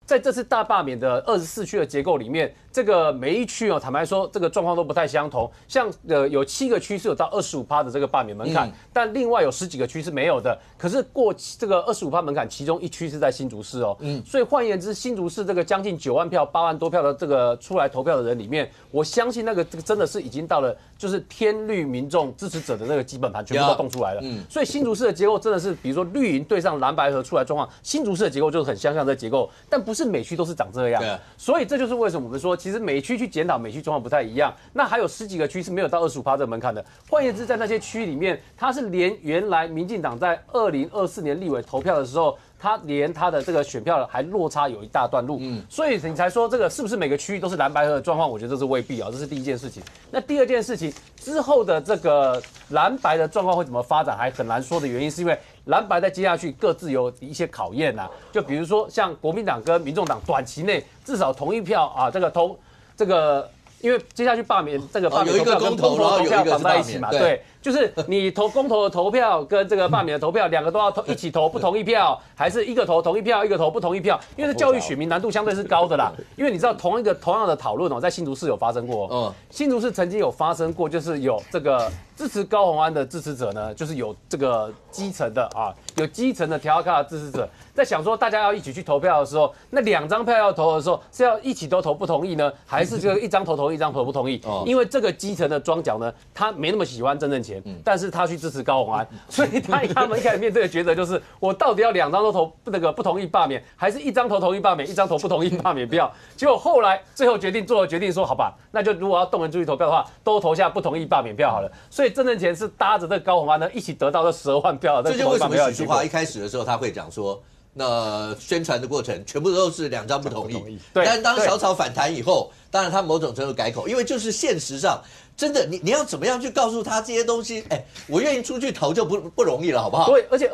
C: 在这次大罢免的24区的结构里面，这个每一区哦，坦白说，这个状况都不太相同。像有7个区是有到25%的这个罢免门槛，但另外有10几个区是没有的。可是过这个25%门槛，其中1区是在新竹市哦。所以换言之，新竹市这个将近9万票、8万多票的这个出来投票的人里面，我相信这个真的是已经到了就是偏绿民众支持者的那个基本盘全部都动出来了。所以新竹市的结构真的是，比如说绿营对上蓝白合出来状况，新竹市的结构就是很相像的结构，但不是每区都是长这样。所以这就是为什么我们说，其实每区去检讨，每区状况不太一样。那还有10几个区是没有到25%这个门槛的。换言之，在那些区里面，它是连原来民进党在2024年立委投票的时候，他连他的这个选票还落差有一大段路，所以你才说这个是不是每个区域都是蓝白合的状况？我觉得这是未必啊，这是第一件事情。那第二件事情之后的这个蓝白的状况会怎么发展，还很难说的原因，是因为蓝白在接下去各自有一些考验呐，就比如说像国民党跟民众党短期内至少同一票啊，这个投这个。因为接下去罢免这个罢免投票跟公投投票绑在一起嘛，对，就是你投公投的投票跟这个罢免的投票两个都要一起投不同意票，还是一个投同意票，一个投不同意票？因为这教育选民难度相对是高的啦。因为你知道同样的讨论哦，在新竹市有发生过，新竹市曾经有发生过，就是有这个支持高虹安的支持者呢，就是有这个基层的啊，有基层的调卡的支持者，在想说大家要一起去投票的时候，那2张票要投的时候，是要一起都投不同意呢，还是这个1张投同意，1张投不同意？因为这个基层的庄脚呢，他没那么喜欢郑正乾，但是他去支持高虹安，所以他们一开始面对的抉择就是，我到底要2张都投那个不同意罢免，还是1张投同意罢免，1张投不同意罢免票？结果后来最后做了决定说，好吧，那就如果要动员出去投票的话，都投下不同意罢免票好了。所以郑正乾是搭着这个高虹安呢一起得到这12万票的。
B: 这就为什么许淑华一开始的时候他会讲说，那宣传的过程全部都是2张不同意。但是当小草反弹以后，当然他某种程度改口，因为就是现实上真的你要怎么样去告诉他这些东西？哎，我愿意出去投就不容易了，好不好？
C: 对，而且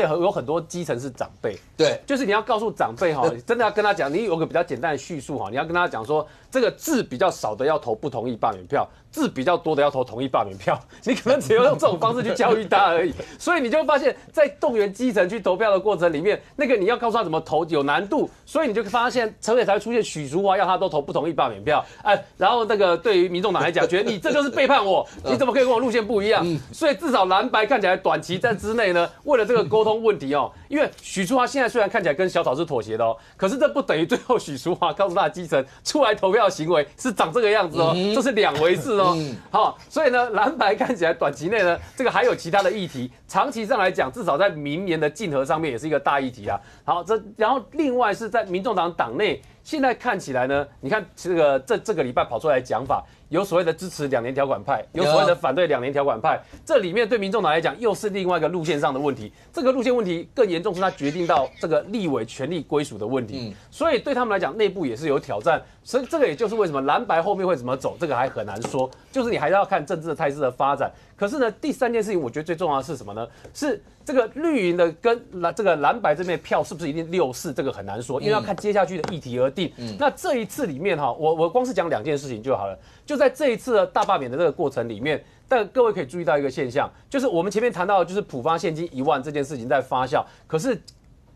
C: 有很多基层是长辈，
B: 对，
C: 就是你要告诉长辈哈，真的要跟他讲，你有个比较简单的叙述哈，你要跟他讲说，这个字比较少的要投不同意罢免票，字比较多的要投同意罢免票，你可能只有用这种方式去教育他而已。所以你就会发现，在动员基层去投票的过程里面，那个你要告诉他怎么投有难度，所以你就发现才会出现许淑华要他都投不同意罢免票，哎，然后那个对于民众党来讲，觉得你这就是背叛我，你怎么可以跟我路线不一样？所以至少蓝白看起来短期在之内呢，为了这个沟通问题哦，因为许淑华现在虽然看起来跟小草是妥协的哦，可是这不等于最后许淑华告诉他的基层出来投票的行为是长这个样子哦，这是2回事哦。好，所以呢，蓝白看起来短期内呢，这个还有其他的议题，长期上来讲，至少在明年的竞合上面也是一个大议题啊。好，然后另外是在民众党党内。现在看起来呢，你看这个礼拜跑出来的讲法，有所谓的支持2年条款派，有所谓的反对2年条款派，这里面对民众党来讲又是另外一个路线上的问题。这个路线问题更严重，是它决定到这个立委权力归属的问题，所以对他们来讲内部也是有挑战。所以这个也就是为什么蓝白后面会怎么走，这个还很难说，就是你还是要看政治的态势的发展。可是呢，第3件事情，我觉得最重要的是什么呢？是这个绿营的跟这个蓝白这边票是不是一定6-4，这个很难说，因为要看接下去的议题而定。那这一次里面哈，我光是讲2件事情就好了。就在这一次的大罢免的这个过程里面，但各位可以注意到一个现象，就是我们前面谈到的就是普发现金1万这件事情在发酵，可是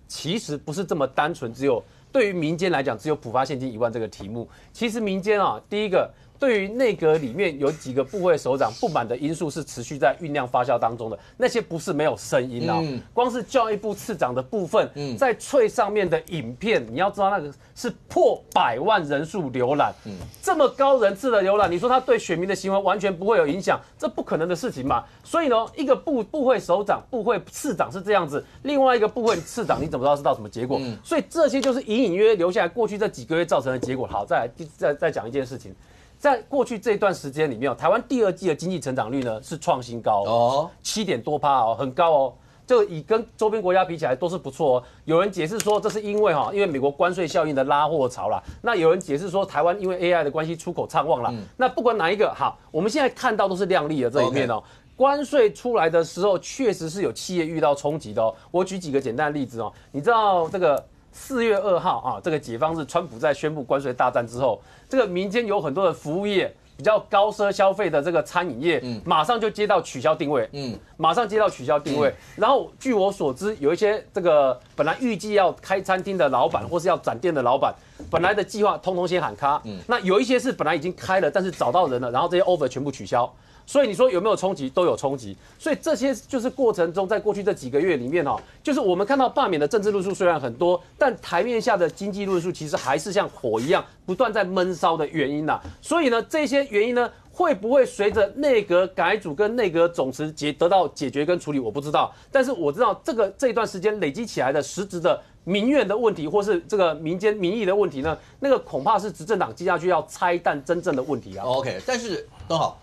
C: 其实不是这么单纯，只有对于民间来讲，只有普发现金1万这个题目。其实民间啊，第一个。对于内阁里面有几个部会首长不满的因素是持续在酝酿发酵当中的，那些不是没有声音啊。光是教育部次长的部分，在脆上面的影片，你要知道那个是破100万人数浏览，这么高人次的浏览，你说他对选民的行为完全不会有影响，这不可能的事情嘛。所以呢，一个部会首长、部会次长是这样子，另外一个部会次长你怎么知道是到什么结果？所以这些就是隐隐约约留下来过去这几个月造成的结果。好，再讲一件事情。在过去这一段时间里面，台湾第2季的经济成长率呢是创新高哦，7点多%哦，很高哦。这个以跟周边国家比起来都是不错哦。有人解释说这是因为美国关税效应的拉货潮啦。那有人解释说台湾因为 AI 的关系出口畅旺啦。那不管哪一个好，我们现在看到都是亮丽的这一面哦。关税出来的时候，确实是有企业遇到冲击的哦。我举几个简单的例子哦，你知道这个4月2号啊，这个解放日，川普在宣布关税大战之后，这个民间有很多的服务业比较高奢消费的这个餐饮业，马上就接到取消定位，马上接到取消定位。然后据我所知，有一些这个本来预计要开餐厅的老板，或是要展店的老板，本来的计划通通先喊卡。那有一些是本来已经开了，但是找到人了，然后这些 offer 全部取消。所以你说有没有冲击？都有冲击。所以这些就是过程中，在过去这几个月里面就是我们看到罢免的政治论述虽然很多，但台面下的经济论述其实还是像火一样不断在闷烧的原因呐。所以呢，这些原因呢，会不会随着内阁改组跟内阁总辞得到解决跟处理，我不知道。但是我知道这一段时间累积起来的实质的民怨的问题，或是这个民间民意的问题呢，那个恐怕是执政党接下去要拆弹真正的问题啊。
B: OK， 但是都好。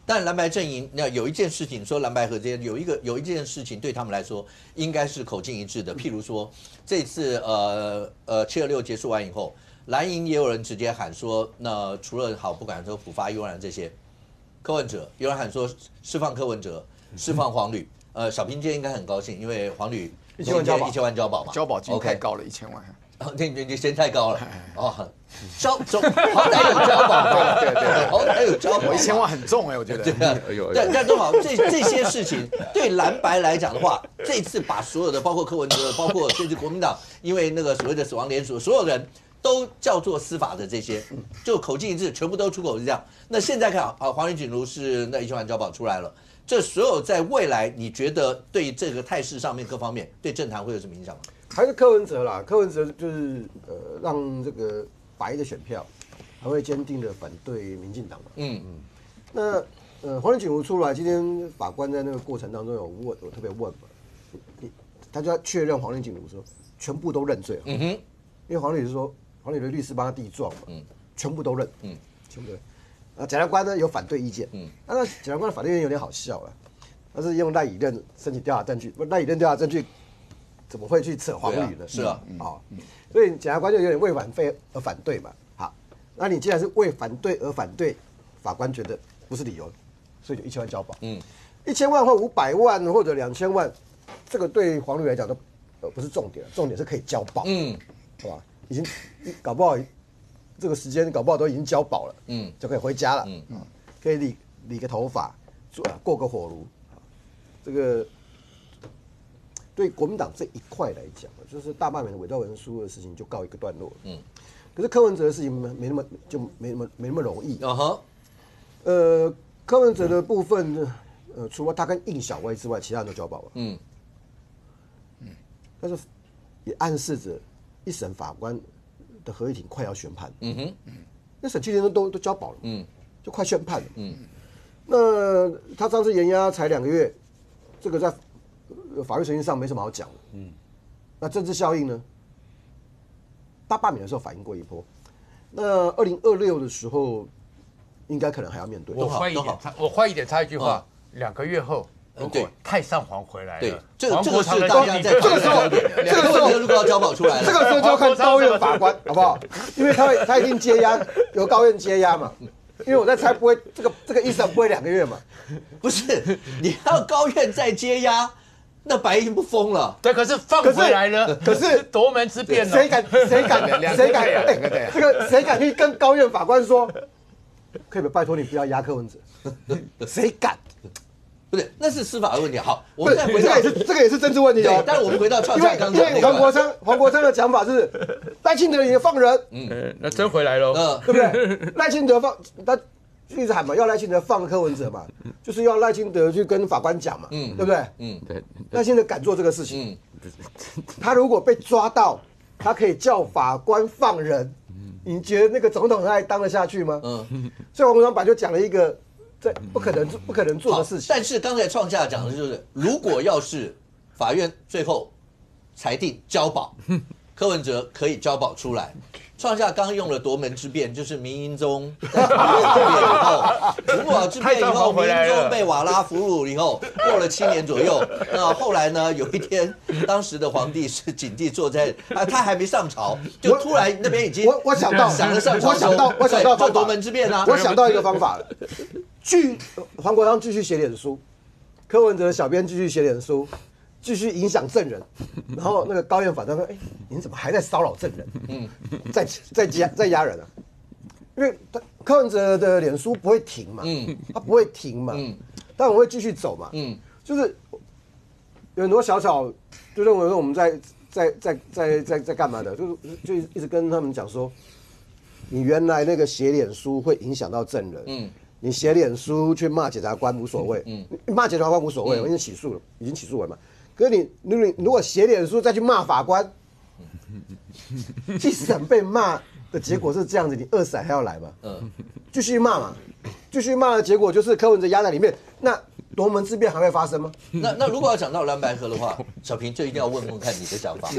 B: 但蓝白阵营那有一件事情，说蓝白合之间有一件事情对他们来说应该是口径一致的。譬如说，这次726结束完以后，蓝营也有人直接喊说，那除了不管说普发、优然这些，柯文哲有人喊说释放柯文哲，释放黄旅。小平今天应该很高兴，因为黄旅
E: 1000万交保
B: ，1000万交保嘛，
E: 交保金太高了，1000万。
B: 你先太高了哦，好歹有交保吧，
E: 对，
B: 好歹有交保
E: ，1000万很重我觉得。
B: 对，但都好，这些事情对蓝白来讲的话，这次把所有的，包括柯文哲，包括甚至国民党，因为那个所谓的死亡联署，所有人都叫做司法的这些，就口径一致，全部都出口是这样。那现在看黄仁锦如是那1000万交保出来了，这所有在未来，你觉得对这个态势上面各方面，对政坛会有什么影响吗？
H: 还是柯文哲啦，柯文哲就是让这个白的选票还会坚定的反对民进党嘛。那黄仁锦如出来，今天法官在那个过程当中有特别问嘛，他就要确认黄仁锦如说全部都认罪了。因为黄律的律师帮他递状嘛，全部都认，全部都认。检察官呢有反对意见，那检察官的反对意见有点好笑了，他是用赖以任申请调查证据，赖以任调查证据。怎么会去扯黄旅呢？
B: 是啊，
H: 所以检察官就有点为反对而反对嘛。好，那你既然是为反对而反对，法官觉得不是理由，所以就1000万交保。1000万或500万或者2000万，这个对黄旅来讲都不是重点，重点是可以交保。好吧，已经搞不好这个时间搞不好都已经交保了，就可以回家了。可以理个头发，过个火炉。这个。对国民党这一块来讲，就是大罢免的伪造文书的事情就告一个段落。可是柯文哲的事情没那么容易。柯文哲的部分，除了他跟应小薇之外，其他人都交保了。但是也暗示着一审法官的合议庭快要宣判。那审期间都交保了。就快宣判了。那他上次延押才2个月，这个在法律程序上没什么好讲的。那政治效应呢？大罢免的时候反映过一波。那2026的时候，应该可能还要面对。
D: 我换一点插一句话，2个月后，如果太上皇回来了，
B: 这个是大家在这个时候如果要交保出来了，
H: 这个时候就要看高院法官好不好？因为他一定接押，由高院接押嘛。因为我在猜不会这个一审不会2个月嘛。
B: 不是，你要高院再接押。那白银不疯了？
D: 对，可是放回来了，可是夺门之变了。
H: 谁敢？这个谁敢去跟高院法官说？可以不拜托你不要压柯文哲？谁敢？
B: 不是，那是司法的问题。好，我们再回到
H: 这个也是政治问题哦。
B: 但是我们回到创下刚讲
H: 因为黄国昌的讲法是赖清德也放人。
D: 那真回来了，
H: 对不对？赖清德放他。一直喊嘛，要赖清德放柯文哲嘛，就是要赖清德去跟法官讲嘛，对不对？
D: 对。
H: 赖清德敢做这个事情，他如果被抓到，他可以叫法官放人，你觉得那个总统他还当得下去吗？所以黄国昌本来就讲了一个不可能做的事情。
B: 但是刚才创下讲的就是，如果要是法院最后裁定交保，柯文哲可以交保出来。创下刚用了夺门之辩，就是明英宗在夺门之辩以后，伏瓦之辩以后，明英宗被瓦拉俘虏以后，过了7年左右。那后来呢？有一天，当时的皇帝是景帝坐在他还没上朝，就突然那边已经
H: 我想到
B: 想了上朝，
H: 我想到
B: 就夺门之辩啊！
H: 我想到一个方法了。黄国昌继续写脸书，柯文哲的小编继续写脸书。继续影响证人，然后那个高院法官说：“你怎么还在骚扰证人？再压人啊？因为柯文哲的脸书不会停嘛，他不会停嘛，但我会继续走嘛，就是有很多小草就认为说我们在干嘛的，就一直跟他们讲说，你原来那个写脸书会影响到证人，你写脸书去骂检察官无所谓，骂检察官无所谓，我已经起诉了，已经起诉完嘛。可是你如果写脸书再去骂法官，一审被骂的结果是这样子，你二审还要来嘛？继续骂嘛，继续骂的结果就是柯文哲压在里面，那夺门之变还会发生吗？
B: 那如果要讲到蓝白合的话，小平就一定要问问看你的想法，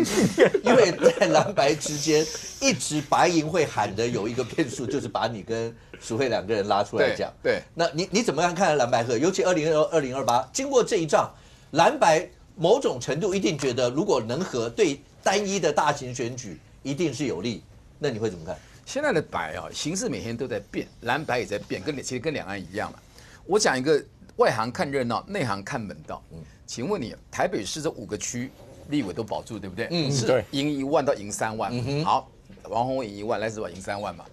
B: 因为在蓝白之间，一直白银会喊的有一个变数，就是把你跟淑慧两个人拉出来讲。
E: 对，
B: 那你怎么样看蓝白合？尤其2022、2028，经过这一仗，蓝白某种程度一定觉得，如果能合，对单一的大型选举一定是有利。那你会怎么看？
E: 现在的白啊，形势每天都在变，蓝白也在变，其实跟两岸一样嘛。我讲一个外行看热闹，内行看门道。请问你，台北市这5个区立委都保住，对不对？是赢1万到赢3万。好，王宏赢1万，赖清德赢3万嘛。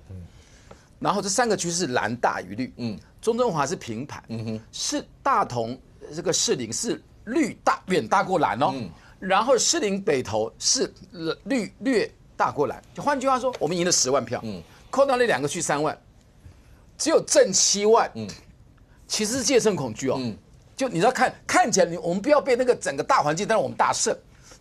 E: 然后这3个区是蓝大于绿，中正华是平盘，是大同这个士林是绿远大过蓝哦，然后士林北投是绿略大过蓝，就换句话说，我们赢了10万票，扣掉那2个区3万，只有挣7万，其实是戒慎恐惧哦，就你知道看起来我们不要被那个整个大环境，但是我们大胜，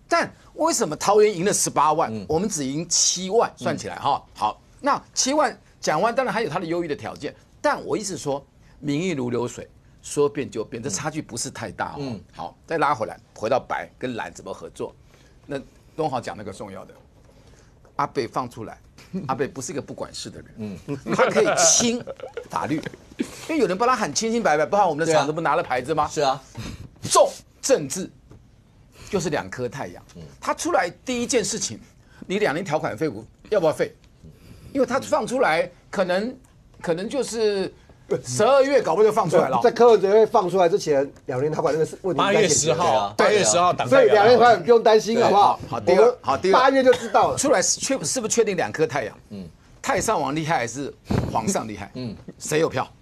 E: 但为什么桃园赢了18万，我们只赢7万，算起来哈，好，那7万讲完，当然还有它的优异的条件，但我意思说，民意如流水。说变就变，这差距不是太大哦。好，再拉回来，回到白跟蓝怎么合作？那东豪讲那个重要的，阿北放出来，阿北不是一个不管事的人，他可以轻法律，因为有人帮他喊清清白白，包括我们的厂子不拿了牌子吗？
B: 是啊，
E: 重政治就是2颗太阳。他出来第一件事情，你2年条款废不要不要废？因为他放出来可能就是。12月搞不就放出来了？
H: 在柯文哲会放出来之前，2年条款那个问题
G: 8月10号，8月10号党
H: 所以2年条款不用担心，好不好？
E: 好，第二
H: 8月就知道了。
E: 出来是不是确定2颗太阳？太上皇厉害还是皇上厉害？谁有票？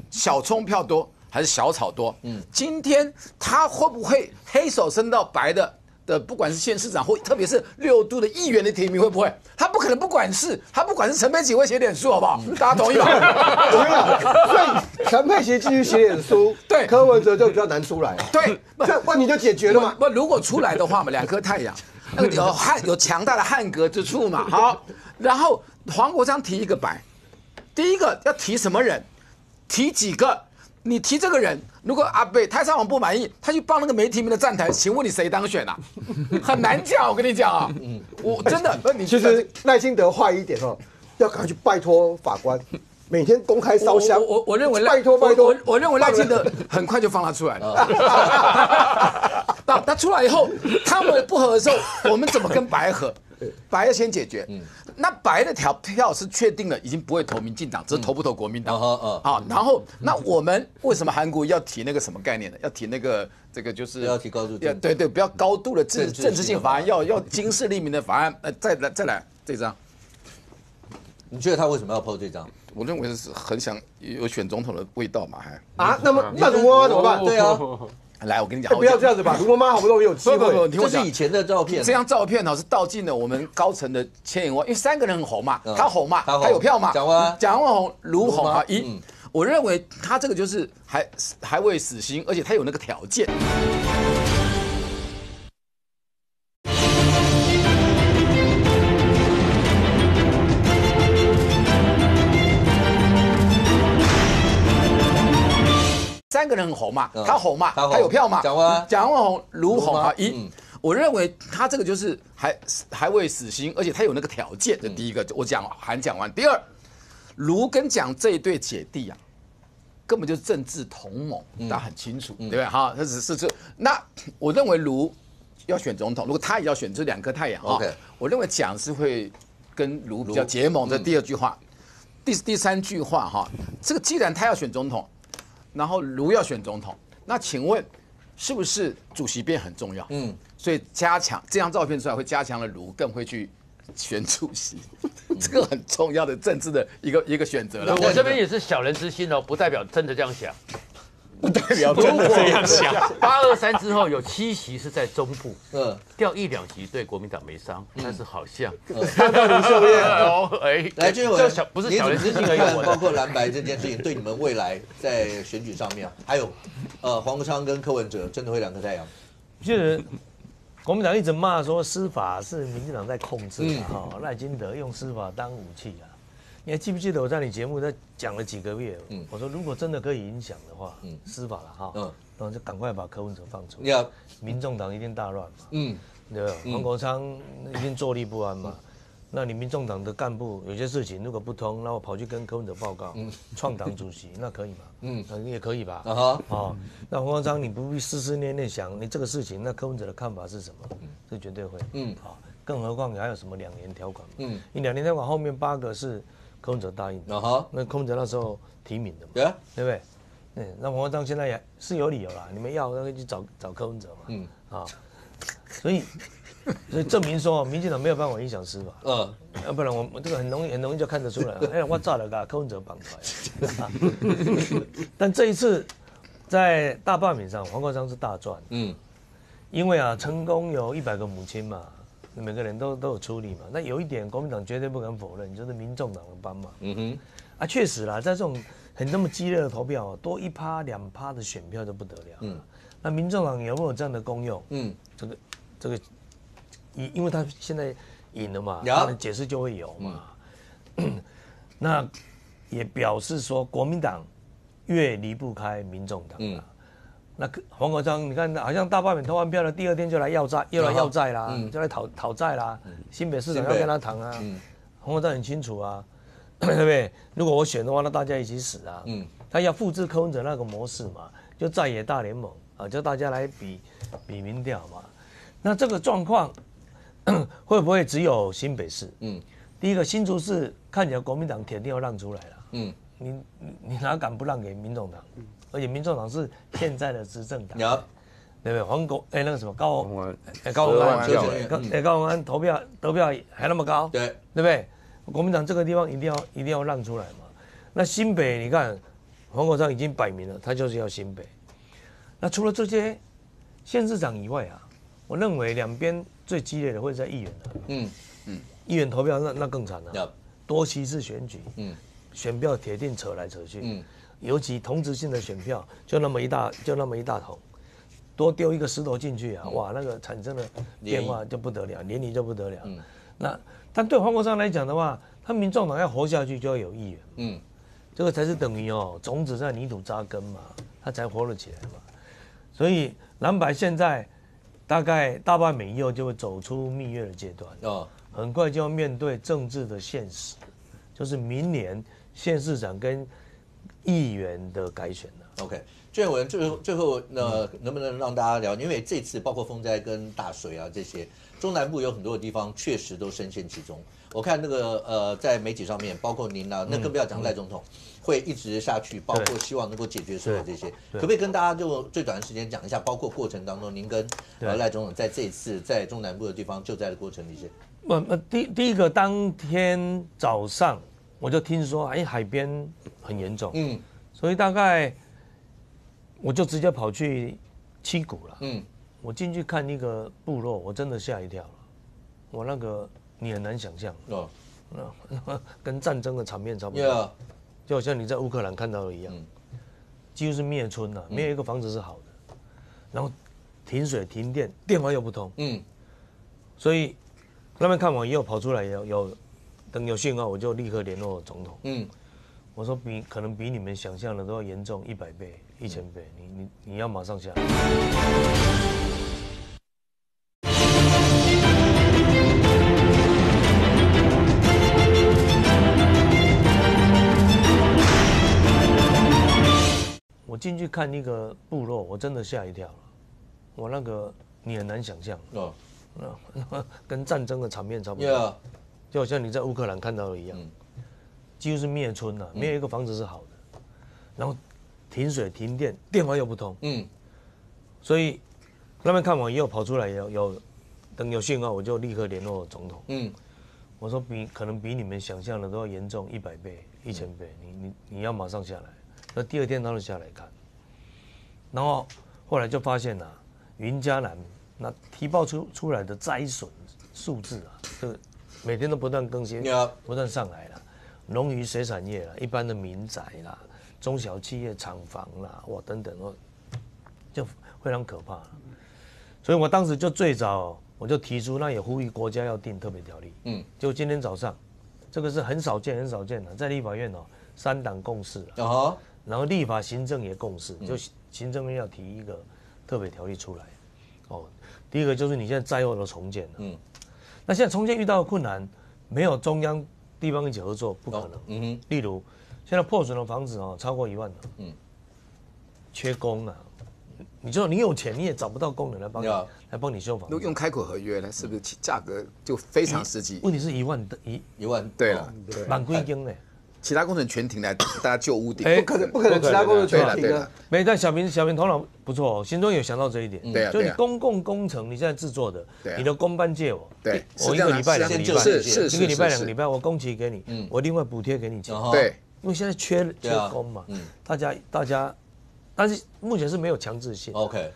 E: 小冲票多还是小草多？今天他会不会黑手伸到白的？不管是县市长或特别是6都的议员的提名会不会？他不可能不管事，他不管是陈佩琪会写脸书，好不好？大家同意吗？
H: 我跟你讲，所以陈佩琪继续写脸书，
E: 对，
H: 柯文哲就比较难出来。
E: 对，
H: 这问题就解决了嘛？
E: 不，如果出来的话嘛，2颗太阳，那个有强大的汉格之处嘛。好，然后黄国昌提一个白，第一个要提什么人？提几个？你提这个人，如果阿北太上皇不满意，他去报那个没提名的站台，请问你谁当选啊？很难讲，我跟你讲啊，我真的，
H: 其实赖清德坏一点哦，要赶快去拜托法官，每天公开烧香。
E: 我认为
H: 拜托，
E: 我认为赖清德很快就放他出来了。他出来以后，他们不合的时候，我们怎么跟白合？白要先解决，那白的票是确定了，已经不会投民进党，只是投不投国民党。好，然后那我们为什么韩国要提那个什么概念呢？要提那个这个就是
B: 要提高度，
E: 对，不要高度的政治性法案，要经世利民的法案。再来这张，
B: 你觉得他为什么要抛这张？
E: 我认为是很想有选总统的味道嘛，
H: 那卢妈妈怎么办？
B: 对啊。
E: 来，我跟你讲，
H: 不要这样子吧。卢妈妈好不容易有机会，
B: 这是以前的照片。
E: 这张照片是道尽了我们高层的千言万，因为3个人很红嘛，他红嘛，他有票嘛，蒋万红、卢红啊，我认为他这个就是还未死心，而且他有那个条件。3个人很红嘛，他红嘛，他有票嘛，蒋万红、卢红啊，我认为他这个就是还未死心，而且他有那个条件。这第一个，我讲完。第二，卢跟蒋这一对姐弟啊，根本就是政治同盟，大家很清楚，对不对？哈，他只是这。那我认为卢要选总统，如果他也要选这2颗太阳啊，我认为蒋是会跟卢比较结盟。这第2句话，第3句话哈，这个既然他要选总统。然后卢要选总统，那请问是不是主席变很重要？所以加强这张照片出来会加强了卢更会去选主席，这个很重要的政治的一个选择了。
D: 我这边也是小人之心哦，不代表真的这样想。
G: 不代表真的这样想。
D: 823之后有7席是在中部，掉1、2席对国民党没伤，但是好像
G: 林秀燕
B: 来，俊文，
D: 不是小人之心而已。
B: 包括蓝白这件事情，对你们未来在选举上面，还有黄国昌跟柯文哲真的会两颗太阳？
F: 就是国民党一直骂说司法是民进党在控制啊，赖清德用司法当武器啊。你还记不记得我在你节目在讲了几个月？我说如果真的可以影响的话，司法了哈，然后就赶快把柯文哲放出来，民众党一定大乱嘛，对吧？黄国昌一定坐立不安嘛。那你民众党的干部有些事情如果不通，那我跑去跟柯文哲报告，创党主席那可以吗？也可以吧。那黄国昌你不必思思念念想你这个事情，那柯文哲的看法是什么？这绝对会。更何况你还有什么2年条款嘛？你2年条款后面8个是柯文哲答应的，那柯文哲那时候提名的嘛，对不对？那黄国昌现在也是有理由啦，你们要那个去找柯文哲嘛，所以证明说民进党没有办法影响司法，要不然我这个很容易就看得出来，哎，我早就把柯文哲绑出来。但这一次在大罢免上，黄国昌是大赚，因为成功有100个母亲嘛。每个人都有出力嘛，那有一点国民党绝对不敢否认，就是民众党的帮忙。确实啦，在这种那么激烈的投票，多1%、2%的选票就不得了。那民众党有没有这样的功用？这个，因为他现在赢了嘛，他的解释就会有嘛。那也表示说，国民党越离不开民众党。那黄国昌，你看好像大罢免投完票的第2天就来要债啦，就来讨债啦。新北市长要跟他谈啊，黄国昌很清楚啊，对不对？如果我选的话，那大家一起死啊。他要复制柯文哲那个模式嘛，就在野大联盟啊，就大家来比民调嘛。那这个状况会不会只有新北市？第一个新竹市看起来国民党铁定要让出来了。你哪敢不让给民众党？而且民众党是现在的执政党，对不对？那个什么高虹安投票还那么高，对不对？国民党这个地方一定要让出来嘛。那新北你看，黄国昌已经摆明了，他就是要新北。那除了这些县市长以外我认为两边最激烈的会在议员议员投票那更惨了，多席次选举，选票铁定扯来扯去。尤其同质性的选票就那么一大桶，多丢一个石头进去哇，那个产生的变化就不得了，涟漪就不得了。但对黄国昌来讲的话，他民众党要活下去就要有议员，这个才是等于种子在泥土扎根嘛，他才活了起来嘛。所以蓝白现在大概大罢免以后就会走出蜜月的阶段，很快就要面对政治的现实，就是明年县市长跟议员的改选了。
B: OK， 俊文最后能不能让大家聊？因为这次包括风灾跟大水这些，中南部有很多的地方确实都深陷其中。我看那个在媒体上面，包括您那更不要讲赖总统会一直下去，包括希望能够解决所有这些，可不可以跟大家就最短的时间讲一下？包括过程当中，您跟赖总统在这一次在中南部的地方救灾的过程里是？
F: 第一个当天早上。我就听说，海边很严重，所以大概我就直接跑去七股了，我进去看一个部落，我真的吓一跳了，我那个你很难想象，跟战争的场面差不多，就好像你在乌克兰看到的一样，几乎是灭村了，没有一个房子是好的，然后停水停电，电话又不通，所以那边看完以后跑出来等有讯号，我就立刻联络总统。我说可能比你们想象的都要严重100倍、1000倍，你要马上下来。我进去看一个部落，我真的吓一跳了，我那个你很难想象，跟战争的场面差不多。就好像你在乌克兰看到的一样，几乎是灭村了，没有一个房子是好的，然后停水停电，电话又不通，所以那边看完以后跑出来等有讯号，我就立刻联络总统，我说可能比你们想象的都要严重100倍、1000倍，你要马上下来。那第二天他就下来看，然后后来就发现啊，云嘉南那提报出来的灾损数字啊，这个每天都不断更新，不断上来了。农渔水产业啦，一般的民宅啦，中小企业厂房啦，哇等等哦，就非常可怕。所以我当时就最早我就提出，那也呼吁国家要定特别条例。就今天早上，这个是很少见的，在立法院哦，3党共识了。然后立法行政也共识，就行政院要提一个特别条例出来。第一个就是你现在灾后的重建那现在重建遇到的困难，没有中央地方一起合作不可能。例如现在破损的房子超过1万了，缺工啊。你说你有钱，你也找不到工人来帮你修房子。
E: 如果用开口合约呢，是不是价格就非常实际？
F: 问题是1万，
E: 对了，
F: 满规定呢。
E: 其他工程全停来，大家救屋顶，
H: 不可能，其他工程全停啊。
F: 没，但小平头脑不错心中有想到这一点。
E: 对啊，
F: 就你公共工程，你现在制作的，你的工班借我，
E: 对，
F: 我1个礼拜2个礼拜，
E: 是
F: 1个礼拜2个礼拜，我工期给你，我另外补贴给你钱。
E: 对，
F: 因为现在缺工嘛，大家，但是目前是没有强制性。
B: OK，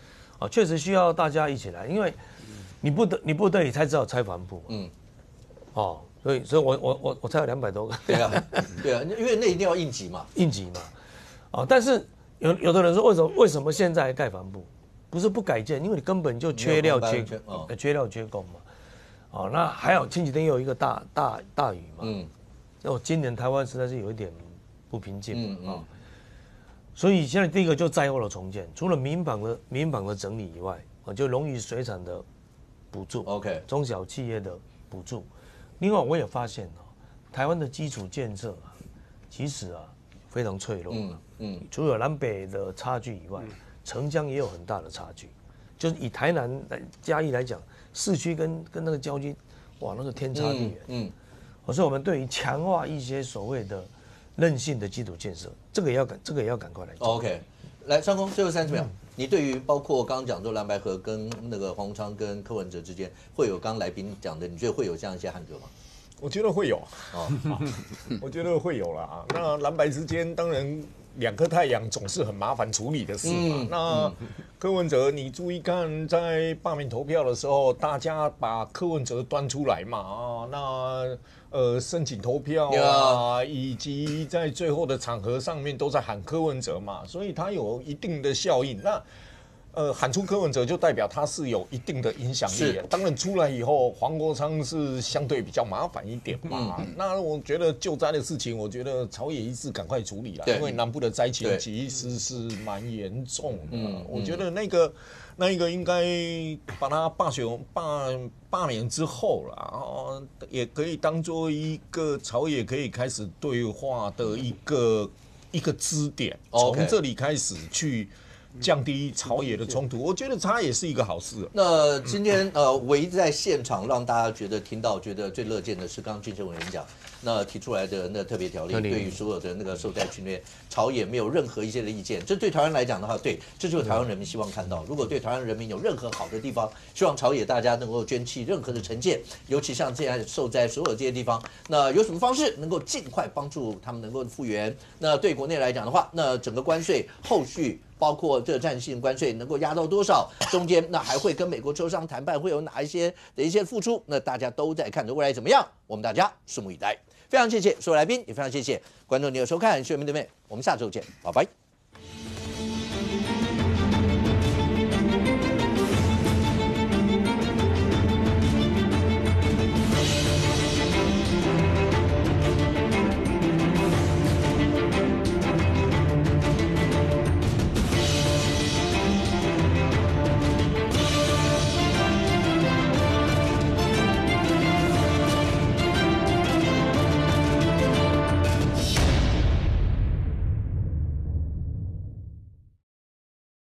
F: 确实需要大家一起来，因为你不得已才知道拆帆布。所以我才有200多个。
B: 对啊，因为那一定要应急嘛。
F: 但是有的人说为什么现在还盖帆布？不是不改建，因为你根本就缺料缺工嘛。那还有前几天有一个大雨嘛。今年台湾实在是有一点不平静所以现在第一个就灾后的重建，除了民房的整理以外，就农渔水产的补助
B: ，OK，
F: 中小企业的补助。另外，我也发现台湾的基础建设其实非常脆弱。除了南北的差距以外，城乡也有很大的差距。就是以台南嘉义来讲，市区跟那个郊区，哇，那个天差地远。所以我们对于强化一些所谓的韧性的基础建设，这个也要赶快来做。
B: OK， 来上空最后30秒，你对于包括刚刚讲说蓝白合跟那个黄鸿昌跟柯文哲之间，会有刚刚来宾讲的，你觉得会有这样一些汉格吗？
G: 我觉得会有我觉得会有啦。那蓝白之间当然2颗太阳总是很麻烦处理的事嘛。那柯文哲，你注意看，在罢免投票的时候，大家把柯文哲端出来嘛申请投票以及在最后的场合上面都在喊柯文哲嘛，所以他有一定的效应。那喊出柯文哲就代表他是有一定的影响力。当然出来以后，黄国昌是相对比较麻烦一点嘛。那我觉得救灾的事情，我觉得朝野一致赶快处理啦，因为南部的灾情其实是蛮严重的。我觉得那一个应该把他罢免之后啦，也可以当做一个朝野可以开始对话的一个支点，从这里开始去降低朝野的冲突，我觉得它也是一个好事。
B: 那今天唯在现场让大家听到觉得最乐见的是刚刚俊生委员讲那提出来的那特别条例，对于所有的那个受灾群众，朝野没有任何一些的意见。这对台湾来讲的话，对，这就是台湾人民希望看到。如果对台湾人民有任何好的地方，希望朝野大家能够捐弃任何的成见，尤其像这样受灾所有这些地方，那有什么方式能够尽快帮助他们能够复原？那对国内来讲的话，那整个关税后续。包括这战性关税能够压到多少？中间那还会跟美国磋商谈判，会有哪一些的一些付出？那大家都在看着未来怎么样，我们大家拭目以待。非常谢谢所有来宾，也非常谢谢观众你的收看，谢谢我们的妹，我们下周见，拜拜。